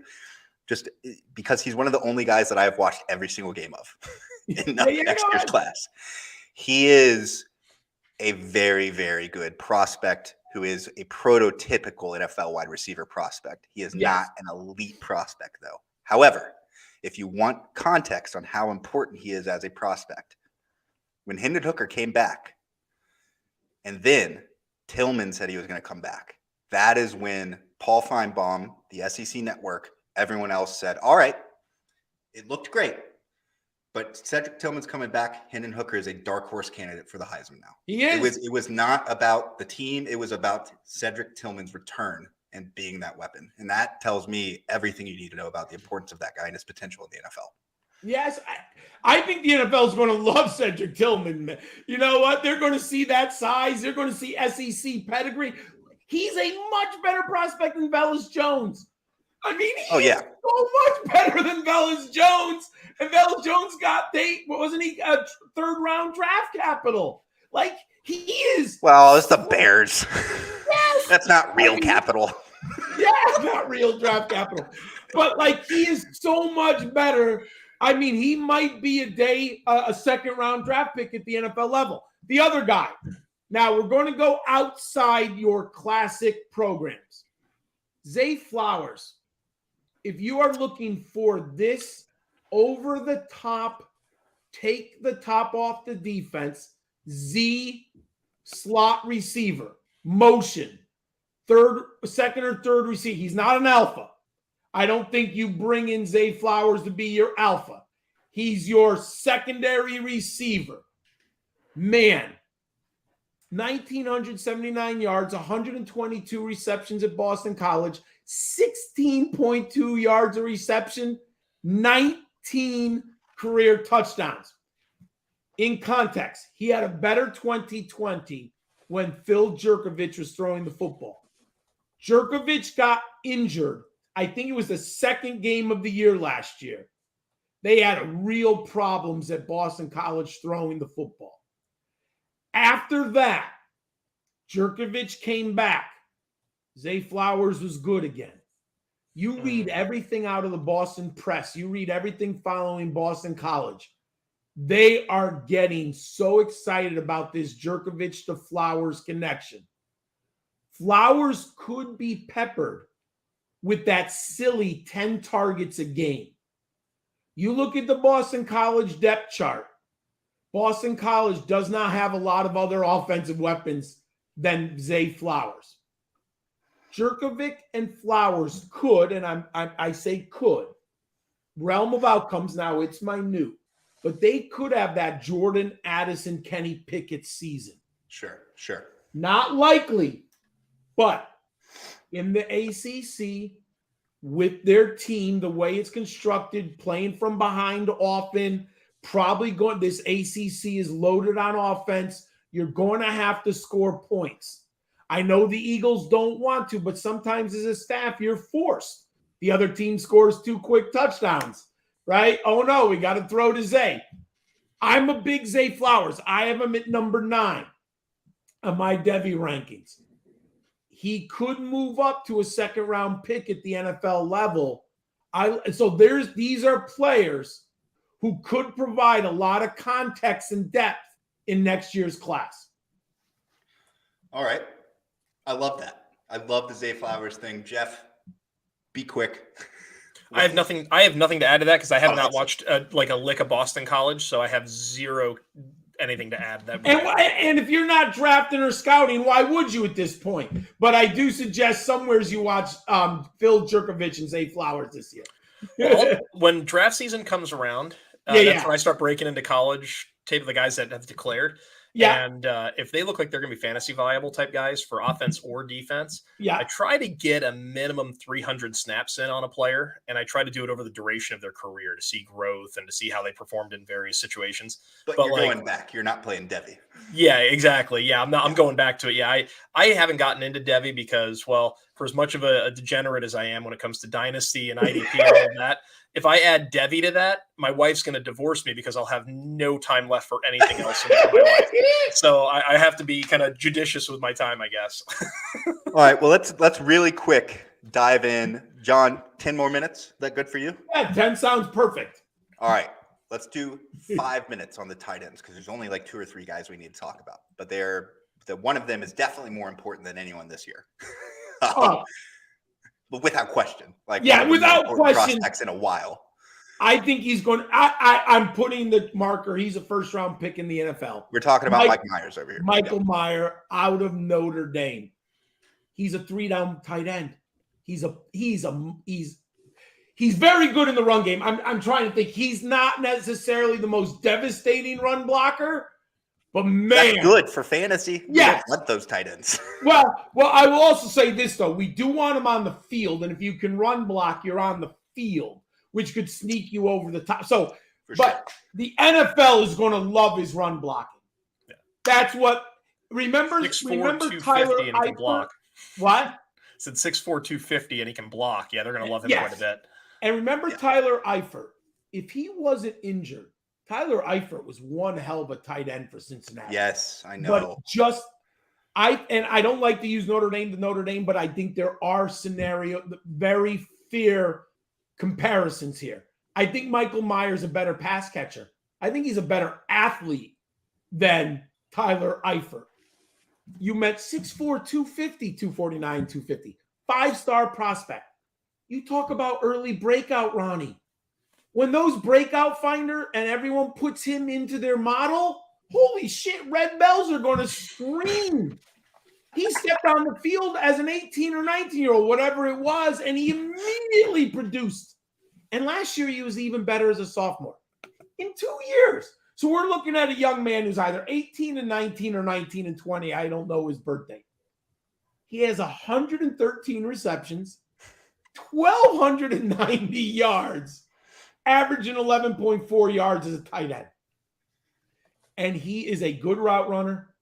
just because he's one of the only guys that I've watched every single game of in next year's class, he is a very, very good prospect who is a prototypical NFL wide receiver prospect. He is not an elite prospect, though. However, if you want context on how important he is as a prospect, when Hendon Hooker came back, And then Tillman said he was going to come back. That is when Paul Feinbaum, the SEC network, everyone else said, all right, it looked great. But Cedric Tillman's coming back. Hendon Hooker is a dark horse candidate for the Heisman now. He is. It was not about the team. It was about Cedric Tillman's return and being that weapon. And that tells me everything you need to know about the importance of that guy and his potential in the NFL. Yes, I think the NFL is going to love Cedric Tillman. You know what? They're going to see that size. They're going to see SEC pedigree. He's a much better prospect than Velus Jones. I mean, he's so much better than Velus Jones. And Velus Jones wasn't he a third-round draft capital? Like, he is. Well, it's the Bears. Yes. That's not real capital. Yeah, not real draft capital. But, like, he is so much better. I mean, he might be a second-round draft pick at the NFL level. The other guy. Now, we're going to go outside your classic programs. Zay Flowers. If you are looking for this over-the-top, take the top off the defense, Z slot receiver, motion, second or third receiver. He's not an alpha. I don't think you bring in Zay Flowers to be your alpha. He's your secondary receiver. Man, 1,979 yards, 122 receptions at Boston College, 16.2 yards a reception, 19 career touchdowns. In context, he had a better 2020 when Phil Jerkovich was throwing the football. Jerkovich got injured. I think it was the second game of the year last year. They had real problems at Boston College throwing the football. After that, Jerkovich came back. Zay Flowers was good again. You read everything out of the Boston press. You read everything following Boston College. They are getting so excited about this Jerkovich to Flowers connection. Flowers could be peppered with that silly 10 targets a game. You look at the Boston College depth chart. Boston College does not have a lot of other offensive weapons than Zay Flowers. Jerkovich and Flowers could, and I say could, realm of outcomes now, it's minute, but they could have that Jordan Addison, Kenny Pickett season. Sure. Not likely, but in the ACC, with their team, the way it's constructed, playing from behind often, probably going, this ACC is loaded on offense. You're going to have to score points. I know the Eagles don't want to, but sometimes as a staff, you're forced. The other team scores 2 quick touchdowns, right? Oh, no, we got to throw to Zay. I'm a big Zay Flowers. I have him at number 9 on my Devy rankings. He could move up to a second-round pick at the NFL level. These are players who could provide a lot of context and depth in next year's class. All right. I love that. I love the Zay Flowers thing. Jeff, be quick. I have nothing to add to that because I have not watched a lick of Boston College, so I have zero anything to add. And if you're not drafting or scouting, why would you at this point? But I do suggest somewheres you watch Phil Jerkovich and Zay Flowers this year. Well, when draft season comes around, that's when I start breaking into college tape of the guys that have declared. Yeah. And if they look like they're going to be fantasy viable type guys for offense or defense, yeah, I try to get a minimum 300 snaps in on a player, and I try to do it over the duration of their career to see growth and to see how they performed in various situations. But you're going back. You're not playing Devy. Yeah, exactly. Yeah, I'm going back to it. Yeah, I haven't gotten into Devy because, well, for as much of a degenerate as I am when it comes to dynasty and IDP and all of that, if I add Devy to that, my wife's going to divorce me because I'll have no time left for anything else in my life. So I have to be kind of judicious with my time, I guess. All right. Well, let's really quick dive in. John, 10 more minutes. Is that good for you? Yeah, 10 sounds perfect. All right. Let's do 5 minutes on the tight ends because there's only like 2 or 3 guys we need to talk about. But one of them is definitely more important than anyone this year. But without question. Without question. Prospects in a while. I think he's going. I'm putting the marker. He's a first-round pick in the NFL. We're talking about Mike Myers over here. Michael Mayer out of Notre Dame. He's a 3-down tight end. He's very good in the run game. I'm trying to think. He's not necessarily the most devastating run blocker, but man, that's good for fantasy. Yes, we don't want those tight ends. well, I will also say this though: we do want him on the field, and if you can run block, you're on the field, which could sneak you over the top. So, the NFL is going to love his run blocking. Yeah. That's what. Remember 6'4", Tyler and he can block. What? Said 6'4", 250, and he can block. Yeah, they're going to love him quite a bit. And remember Tyler Eifert. If he wasn't injured, Tyler Eifert was one hell of a tight end for Cincinnati. Yes, I know. But I don't like to use Notre Dame, but I think there are very fair comparisons here. I think Michael Myers is a better pass catcher. I think he's a better athlete than Tyler Eifert. You met 6'4", 250, 249, 250. 5-star prospect. You talk about early breakout, Ronnie. When those breakout finder and everyone puts him into their model, holy shit, red bells are going to scream. He stepped on the field as an 18 or 19-year-old, whatever it was, and he immediately produced. And last year, he was even better as a sophomore. In 2 years. So we're looking at a young man who's either 18 and 19 or 19 and 20. I don't know his birthday. He has 113 receptions, 1,290 yards, averaging 11.4 yards as a tight end. And he is a good route runner.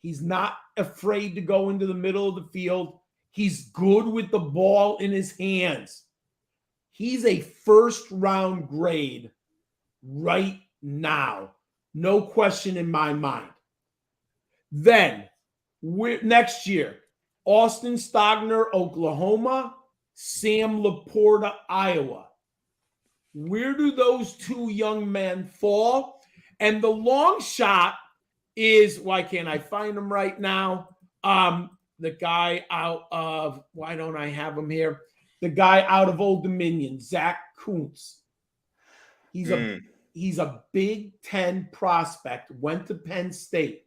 He's not afraid to go into the middle of the field. He's good with the ball in his hands. He's a first-round grade right now. No question in my mind. Then, next year, Austin Stogner, Oklahoma, Sam Laporta, Iowa. Where do those two young men fall? And the long shot is, why can't I find him right now? The guy out of, why don't I have him here? The guy out of Old Dominion, Zach Kuntz. He's a Big Ten prospect, went to Penn State,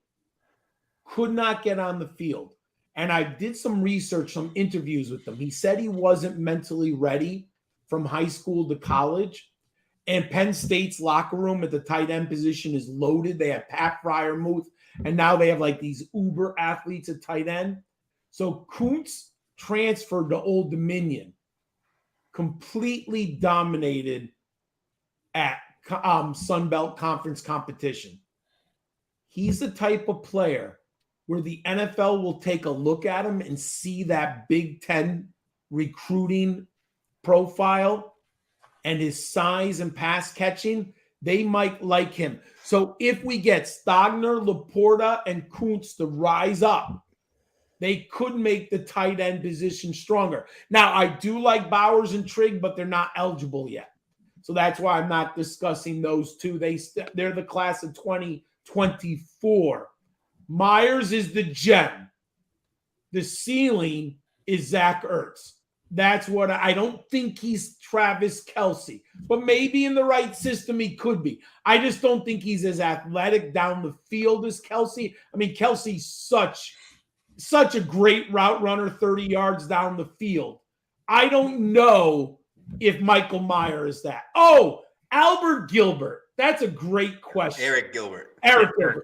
could not get on the field. And I did some research, some interviews with him. He said he wasn't mentally ready from high school to college. And Penn State's locker room at the tight end position is loaded. They have Pat Fryermuth, and now they have like these uber athletes at tight end. So Kuntz transferred to Old Dominion, completely dominated at Sun Belt Conference competition. He's the type of player where the NFL will take a look at him and see that Big Ten recruiting profile and his size and pass catching. They might like him. So if we get Stogner, Laporta, and Kuntz to rise up, they could make the tight end position stronger. Now, I do like Bowers and Trigg, but they're not eligible yet. So that's why I'm not discussing those two. They're the class of 2024. Myers is the gem. The ceiling is Zach Ertz. That's what I don't think he's Travis Kelce, but maybe in the right system he could be. I just don't think he's as athletic down the field as Kelce. I mean, Kelce's such a great route runner, 30 yards down the field. I don't know if Michael Myers is that. Oh, Albert Gilbert. That's a great question. Eric Gilbert,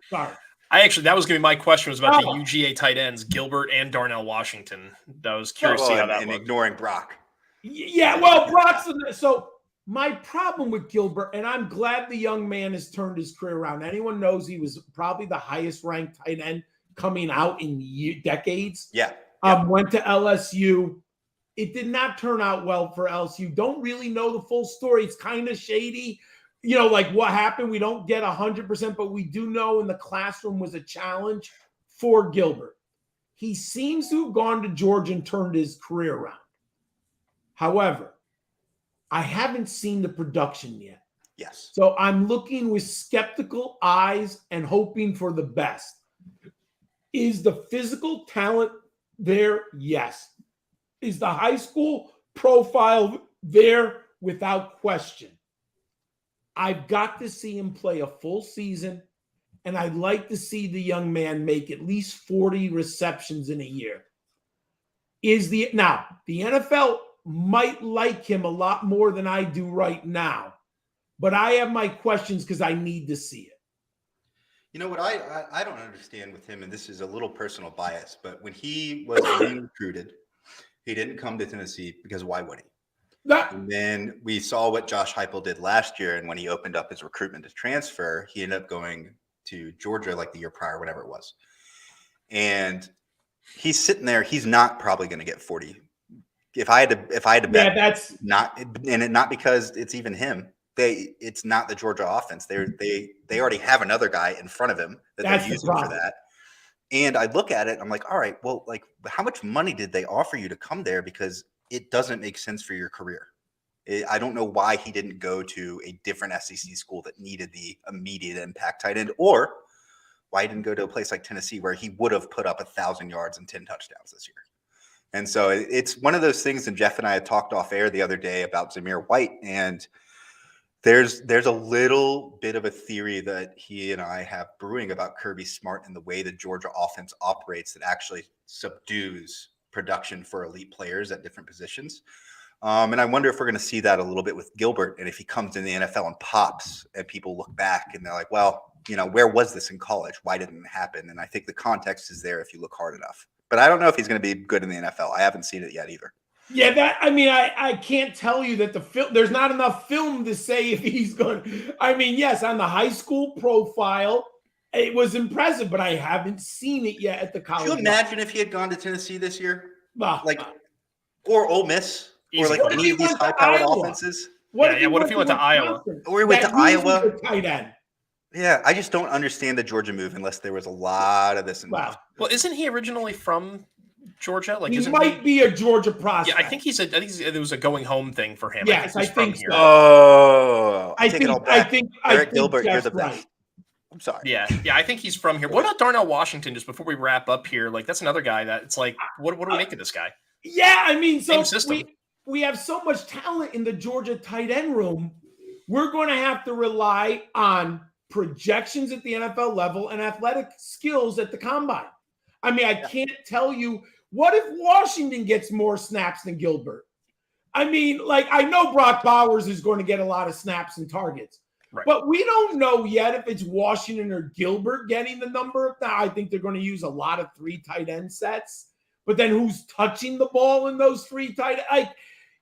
sorry. That was going to be my question, was about the UGA tight ends, Gilbert and Darnell Washington. I was curious to see how that and looked. Ignoring Brock. Yeah, well, Brock's so my problem with Gilbert, and I'm glad the young man has turned his career around. Anyone knows he was probably the highest ranked tight end coming out in decades. Yeah. Went to LSU. It did not turn out well for LSU. Don't really know the full story. It's kind of shady. You know, like what happened, we don't get 100%, but we do know in the classroom was a challenge for Gilbert. He seems to have gone to Georgia and turned his career around. However, I haven't seen the production yet. Yes. So I'm looking with skeptical eyes and hoping for the best. Is the physical talent there? Yes. Is the high school profile there? Without question. I've got to see him play a full season, and I'd like to see the young man make at least 40 receptions in a year. Now, the NFL might like him a lot more than I do right now, but I have my questions because I need to see it. You know what I don't understand with him, and this is a little personal bias, but when he was being recruited, he didn't come to Tennessee because why would he? And then we saw what Josh Heupel did last year, and when he opened up his recruitment to transfer, he ended up going to Georgia like the year prior, whatever it was. And he's sitting there. He's not probably going to get 40. If I had to bet, that's not, and not because it's even him. It's not the Georgia offense. They already have another guy in front of him that they're using for that. And I look at it, and I'm like, all right, well, like, how much money did they offer you to come there? Because it doesn't make sense for your career. I don't know why he didn't go to a different SEC school that needed the immediate impact tight end, or why he didn't go to a place like Tennessee where he would have put up 1,000 yards and 10 touchdowns this year. And so it's one of those things. And Jeff and I had talked off air the other day about Zamir White, and there's a little bit of a theory that he and I have brewing about Kirby Smart and the way the Georgia offense operates that actually subdues production for elite players at different positions. And I wonder if we're going to see that a little bit with Gilbert, and if he comes in the NFL and pops and people look back and they're like, well, where was this in college? Why didn't it happen? And I think the context is there if you look hard enough. But I don't know if he's going to be good in the NFL. I haven't seen it yet either. Yeah, I can't tell you that there's not enough film to say if he's going. I mean, yes, on the high school profile, it was impressive, but I haven't seen it yet at the college. Could you imagine if he had gone to Tennessee this year? Or Ole Miss, or like any of these high-powered offenses? What if he went to Iowa? Or he went to Iowa? Tight end. Yeah, I just don't understand the Georgia move unless there was a lot of this involved. Well, isn't he originally from Georgia? Like, he might be a Georgia prospect. Yeah, I think it was a going home thing for him. Yes, I think so. Oh, I think Eric Gilbert, you're the best. Right. I'm sorry. Yeah, I think he's from here. What about Darnell Washington? Just before we wrap up here, like, that's another guy that it's like, what do we make of this guy? Yeah, I mean, so system. we have so much talent in the Georgia tight end room. We're going to have to rely on projections at the NFL level and athletic skills at the combine. I mean, I can't tell you. What if Washington gets more snaps than Gilbert? I mean, like, I know Brock Bowers is going to get a lot of snaps and targets, right, but we don't know yet if it's Washington or Gilbert getting the number. Now, I think they're going to use a lot of 3 tight end sets, but then who's touching the ball in those 3 tight ends?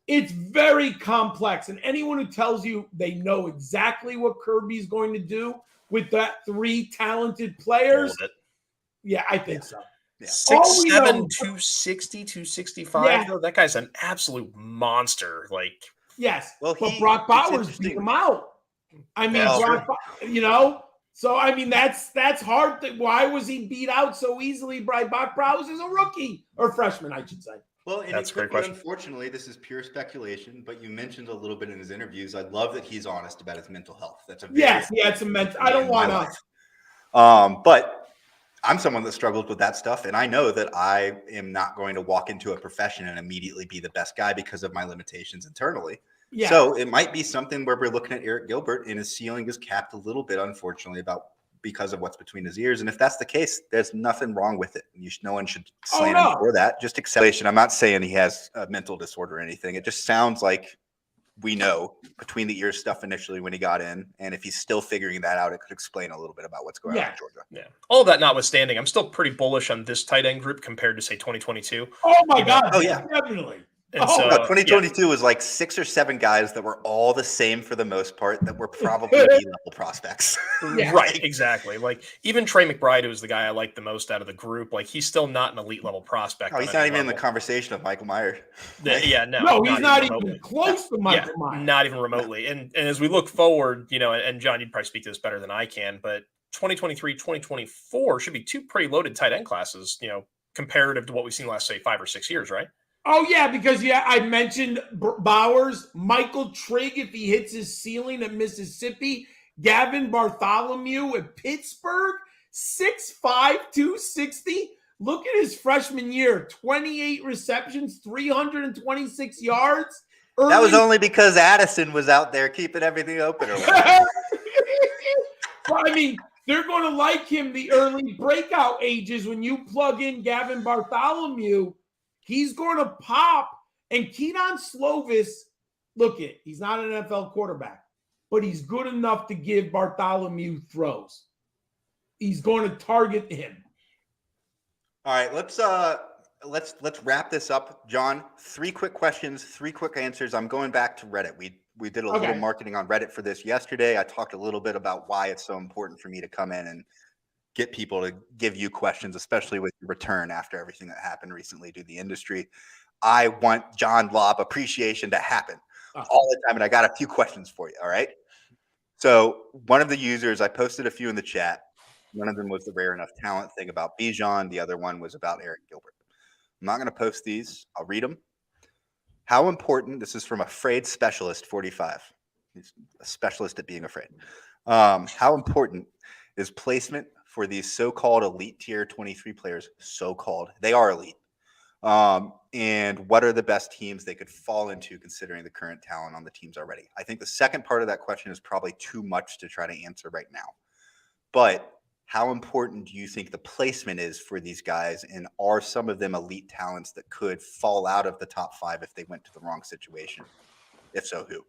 It's very complex, and anyone who tells you they know exactly what Kirby's going to do with that 3 talented players, yeah, I think so. Yeah. 6'7", 260, 265. Yeah. Though, that guy's an absolute monster. Like, yes, but Brock Bowers beat him out. I mean, so I mean that's hard. Why was he beat out so easily by Brock Bowers as a rookie or freshman, I should say? Well, and that's a great question. Unfortunately, this is pure speculation, but you mentioned a little bit in his interviews. I love that he's honest about his mental health. That's it's a mental. I don't want to. But I'm someone that struggles with that stuff, and I know that I am not going to walk into a profession and immediately be the best guy because of my limitations internally. Yeah. So it might be something where we're looking at Eric Gilbert and his ceiling is capped a little bit, unfortunately, because of what's between his ears. And if that's the case, there's nothing wrong with it. No one should slam him for that. Just acceptation. I'm not saying he has a mental disorder or anything. It just sounds like we know between the ears stuff initially when he got in. And if he's still figuring that out, it could explain a little bit about what's going on in Georgia. Yeah. All that notwithstanding, I'm still pretty bullish on this tight end group compared to, say, 2022. Oh, my God. Oh, yeah. Definitely. And so, 2022 was like 6 or 7 guys that were all the same for the most part that were probably B-level prospects. Right, exactly. Like, even Trey McBride, who was the guy I liked the most out of the group, like, he's still not an elite level prospect. Oh, he's not even in the conversation of Michael Myers. No, he's not even close to Michael Myers. Not even remotely. And as we look forward, and John, you'd probably speak to this better than I can, but 2023, 2024 should be 2 pretty loaded tight end classes, comparative to what we've seen the last, say, 5 or 6 years, right? Oh, yeah, because, I mentioned Bowers, Michael Trigg, if he hits his ceiling at Mississippi, Gavin Bartholomew at Pittsburgh, 6'5", 260. Look at his freshman year, 28 receptions, 326 yards. That was only because Addison was out there keeping everything open. Or whatever. But I mean, they're going to like him the early breakout ages. When you plug in Gavin Bartholomew, he's going to pop. And Keaton Slovis, he's not an NFL quarterback, but he's good enough to give Bartholomew throws. He's going to target him. All right, let's wrap this up, John. 3 quick questions, 3 quick answers. I'm going back to Reddit. We did a little marketing on Reddit for this yesterday. I talked a little bit about why it's so important for me to come in and get people to give you questions, especially with your return after everything that happened recently to the industry. I want John Laub appreciation to happen all the time, and I got a few questions for you, all right? So one of the users, I posted a few in the chat. One of them was the rare enough talent thing about Bijan. The other one was about Eric Gilbert. I'm not going to post these. I'll read them. How important, this is from Afraid Specialist 45. He's a specialist at being afraid. How important is placement for these so-called elite tier 23 players? So-called. They are elite. And what are the best teams they could fall into considering the current talent on the teams already? I think the second part of that question is probably too much to try to answer right now. But how important do you think the placement is for these guys? And are some of them elite talents that could fall out of the top 5 if they went to the wrong situation? If so, who?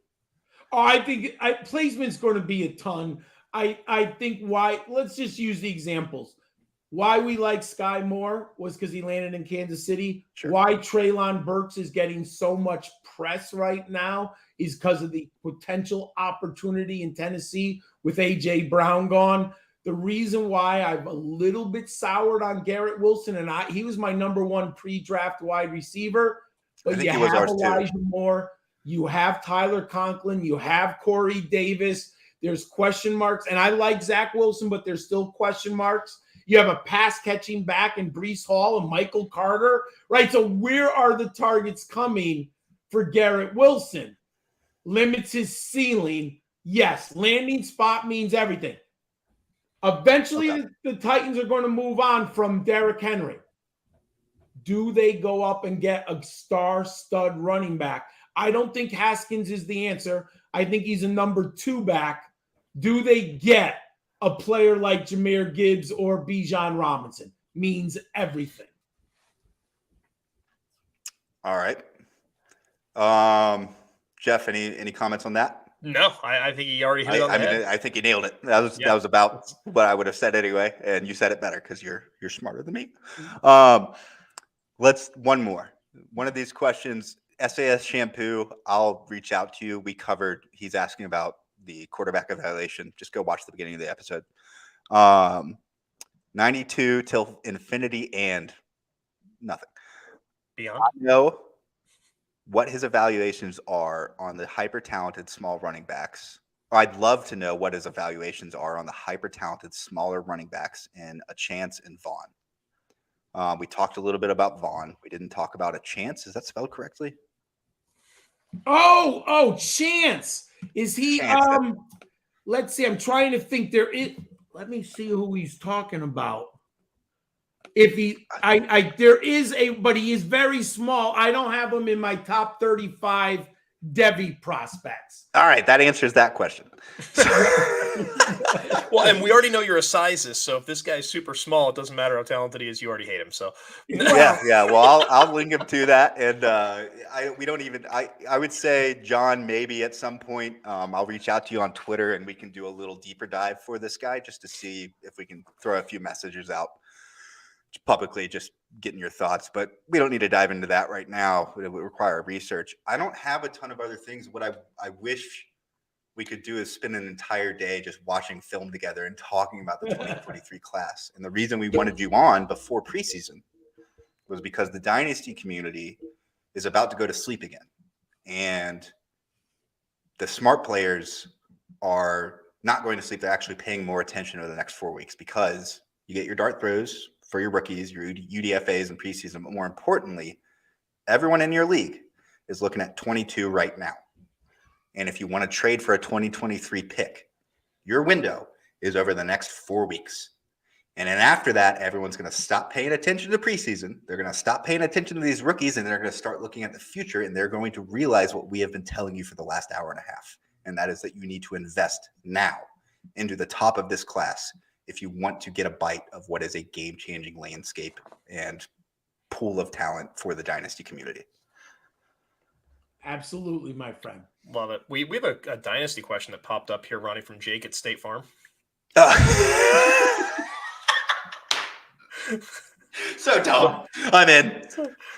Oh, I think placement's going to be a ton. I think why, let's just use the examples. Why we like Skyy Moore was because he landed in Kansas City. Sure. Why Treylon Burks is getting so much press right now is because of the potential opportunity in Tennessee with A.J. Brown gone. The reason why I'm a little bit soured on Garrett Wilson, and he was my number 1 pre-draft wide receiver, but you have Elijah Moore, you have Tyler Conklin, you have Corey Davis. There's question marks, and I like Zach Wilson, but there's still question marks. You have a pass-catching back in Breece Hall and Michael Carter, right? So where are the targets coming for Garrett Wilson? Limits his ceiling. Yes, landing spot means everything. Eventually, the Titans are going to move on from Derrick Henry. Do they go up and get a star-stud running back? I don't think Haskins is the answer. I think he's a number 2 back. Do they get a player like Jahmyr Gibbs or Bijan Robinson? Means everything. All right. Jeff, any comments on that? No, I think he already hit it on the head. I think he nailed it. That was about what I would have said anyway, and you said it better because you're smarter than me. Let's one more. One of these questions, SAS Shampoo. I'll reach out to you. We covered. He's asking about the quarterback evaluation. Just go watch the beginning of the episode. 92 till infinity and nothing. Beyond. I know what his evaluations are on the hyper-talented small running backs. I'd love to know what his evaluations are on the hyper-talented smaller running backs in a Chance and Vaughn. We talked a little bit about Vaughn. We didn't talk about a Chance. Is that spelled correctly? Oh, Chance. Is he Chance. Let's see. I'm trying to think let me see who he's talking about. If there is but he is very small. I don't have him in my top 35 Devy prospects. All right, that answers that question. Well, and we already know you're a sizist, so if this guy's super small, it doesn't matter how talented he is. You already hate him. So yeah. Well, I'll link him to that, and I would say, John, maybe at some point, I'll reach out to you on Twitter, and we can do a little deeper dive for this guy just to see if we can throw a few messages out publicly, just getting your thoughts. But we don't need to dive into that right now. It would require research. I don't have a ton of other things. What I wish we could do is spend an entire day just watching film together and talking about the 2023 class. And the reason we wanted you on before preseason was because the dynasty community is about to go to sleep again. And the smart players are not going to sleep. They're actually paying more attention over the next 4 weeks because you get your dart throws for your rookies, your UDFAs in preseason. But more importantly, everyone in your league is looking at 22 right now. And if you want to trade for a 2023 pick, your window is over the next 4 weeks. And then after that, everyone's going to stop paying attention to preseason. They're going to stop paying attention to these rookies, and they're going to start looking at the future, and they're going to realize what we have been telling you for the last hour and a half. And that is that you need to invest now into the top of this class if you want to get a bite of what is a game-changing landscape and pool of talent for the dynasty community. Absolutely, my friend. Love it. We have a dynasty question that popped up here, Ronnie, from Jake at State Farm. So dumb. I'm in.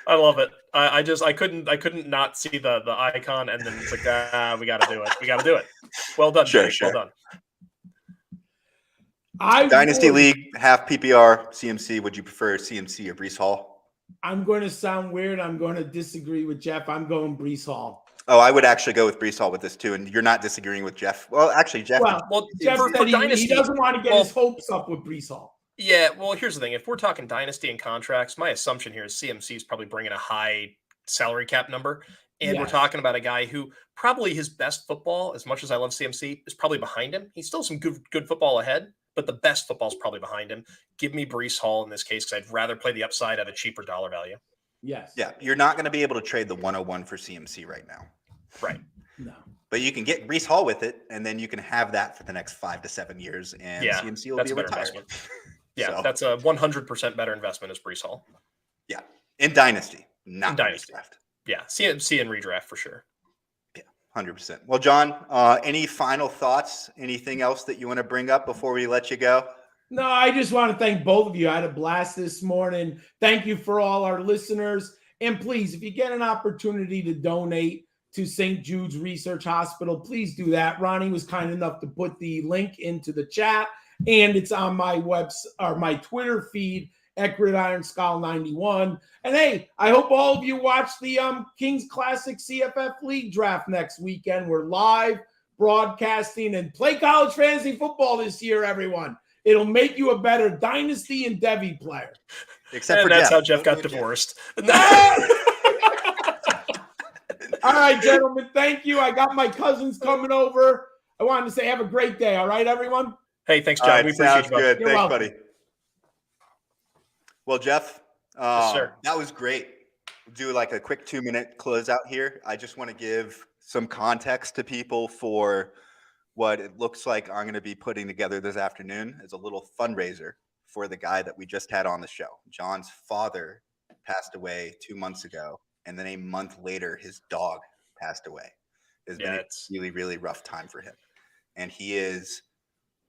I love it. I couldn't not see the icon, and then it's like, we got to do it. We got to do it. Well done, Sure, Jake. sure. Well Dynasty done. Dynasty League, half PPR, CMC. Would you prefer CMC or Breece Hall? I'm going to sound weird. I'm going to disagree with Jeff. I'm going Breece Hall. Oh, I would actually go with Breece Hall with this too, and you're not disagreeing with Jeff. Well, actually, Jeff. Well, Jeff said he doesn't want to get his hopes up with Breece Hall. Yeah, well, here's the thing. If we're talking dynasty and contracts, my assumption here is CMC is probably bringing a high salary cap number. And We're talking about a guy who probably his best football, as much as I love CMC, is probably behind him. He's still some good football ahead, but the best football is probably behind him. Give me Breece Hall in this case because I'd rather play the upside at a cheaper dollar value. Yes. Yeah, you're not going to be able to trade the 101 for CMC right now. Right. No. But you can get Breece Hall with it, and then you can have that for the next 5 to 7 years, and CMC will be retired. Yeah, so, that's a 100% better investment as Breece Hall. Yeah, in Dynasty, not in Dynasty. Redraft. Yeah, CMC and redraft for sure. Yeah, 100%. Well, John, any final thoughts? Anything else that you want to bring up before we let you go? No, I just want to thank both of you. I had a blast this morning. Thank you for all our listeners. And please, if you get an opportunity to donate to St. Jude's Research Hospital, please do that. Ronnie was kind enough to put the link into the chat, and it's on my my Twitter feed at Gridiron Skull 91. And hey, I hope all of you watch the Kings Classic CFF League draft next weekend. We're live broadcasting, and play college fantasy football this year, everyone. It'll make you a better Dynasty and Devy player. Except for that's Jeff. how Jeff got divorced. All right, gentlemen, thank you. I got my cousins coming over. I wanted to say have a great day. All right, everyone? Hey, thanks, John. Right, we appreciate sounds you. Good. You're Thanks, welcome. buddy. Well, Jeff, Yes, sir. that was great. We'll do like a quick 2-minute closeout here. I just want to give some context to people for what it looks like I'm going to be putting together this afternoon as a little fundraiser for the guy that we just had on the show. John's father passed away 2 months ago, and then a month later, his dog passed away. It's been a really, really rough time for him. And he is,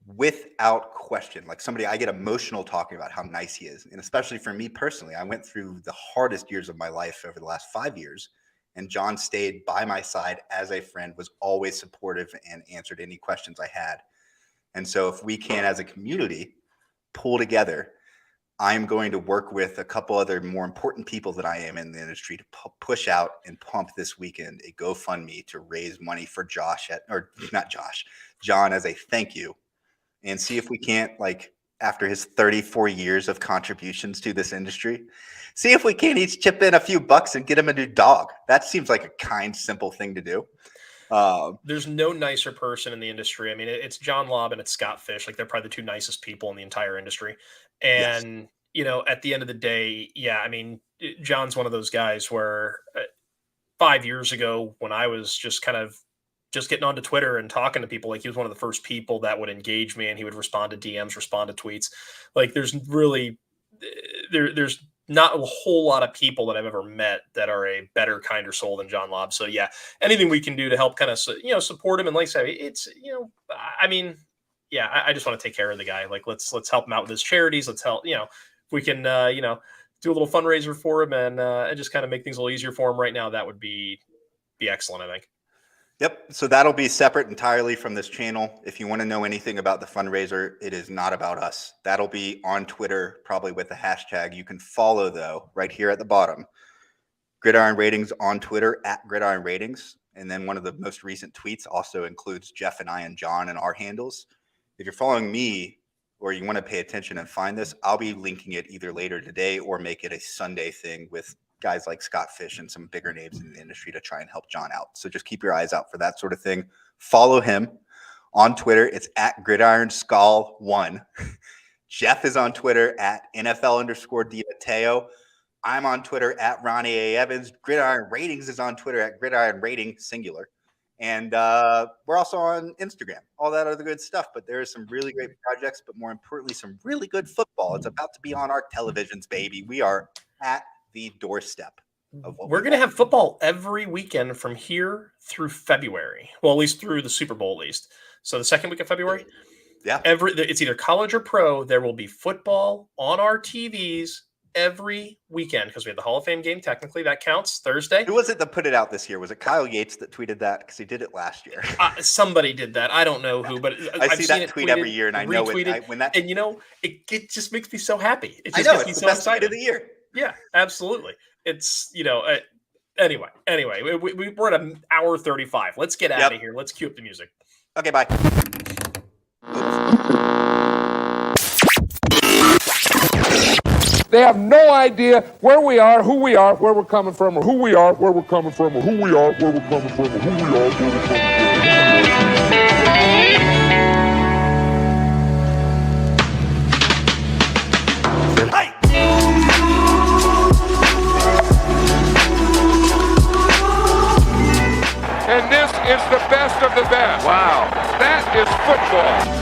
without question, like somebody, I get emotional talking about how nice he is. And especially for me personally, I went through the hardest years of my life over the last 5 years. And John stayed by my side as a friend, was always supportive, and answered any questions I had. And so if we can, as a community, pull together, I'm going to work with a couple other more important people that I am in the industry to push out and pump this weekend a GoFundMe to raise money for John as a thank you, and see if we can't, like, after his 34 years of contributions to this industry, see if we can't each chip in a few bucks and get him a new dog. That seems like a kind, simple thing to do. There's no nicer person in the industry. I mean, it's John Laub and it's Scott Fish. Like, they're probably the two nicest people in the entire industry. And, you know, at the end of the day, yeah, I mean, John's one of those guys where 5 years ago, when I was just getting onto Twitter and talking to people, like, he was one of the first people that would engage me, and he would respond to DMs, respond to tweets. Like, there's really, there's not a whole lot of people that I've ever met that are a better, kinder soul than John Laub. So yeah, anything we can do to help kind of, support him. And like I say, it's, I mean, yeah, I just want to take care of the guy. Like, let's help him out with his charities. Let's help, if we can, do a little fundraiser for him and just kind of make things a little easier for him right now. That would be excellent, I think. Yep. So that'll be separate entirely from this channel. If you want to know anything about the fundraiser, it is not about us. That'll be on Twitter, probably with the hashtag. You can follow, though, right here at the bottom, Gridiron Ratings on Twitter at Gridiron Ratings. And then one of the most recent tweets also includes Jeff and I and John and our handles. If you're following me or you want to pay attention and find this, I'll be linking it either later today or make it a Sunday thing with guys like Scott Fish and some bigger names in the industry to try and help John out. So just keep your eyes out for that sort of thing. Follow him on Twitter. It's at Gridiron Skull 1. Jeff is on Twitter at NFL_DiMatteo. I'm on Twitter at Ronnie A. Evans. Gridiron Ratings is on Twitter at Gridiron Rating, singular. And we're also on Instagram, all that other good stuff. But there are some really great projects, but more importantly, some really good football. It's about to be on our televisions, baby. We are at the doorstep of what we're going to have football every weekend from here through February. Well, at least through the Super Bowl, at least. So the second week of February. Yeah. It's either college or pro. There will be football on our TVs every weekend because we have the Hall of Fame game. Technically, that counts Thursday. Who was it that put it out this year? Was it Kyle Yates that tweeted that? Because he did it last year. Somebody did that. I don't know who, but I've seen that tweet every year, and I know when that. And it just makes me so happy. It I just know, makes me it's so the best excited. tweet of the year. Yeah, absolutely. It's anyway. We're at an hour 35. Let's get out of here. Let's cue up the music. Okay, bye. They have no idea where we are, who we are, where we're coming from, or who we are, where we're coming from, or who we are, where we're coming from, or who we are, where we're coming from. Hey! And this is the best of the best. Wow. That is football.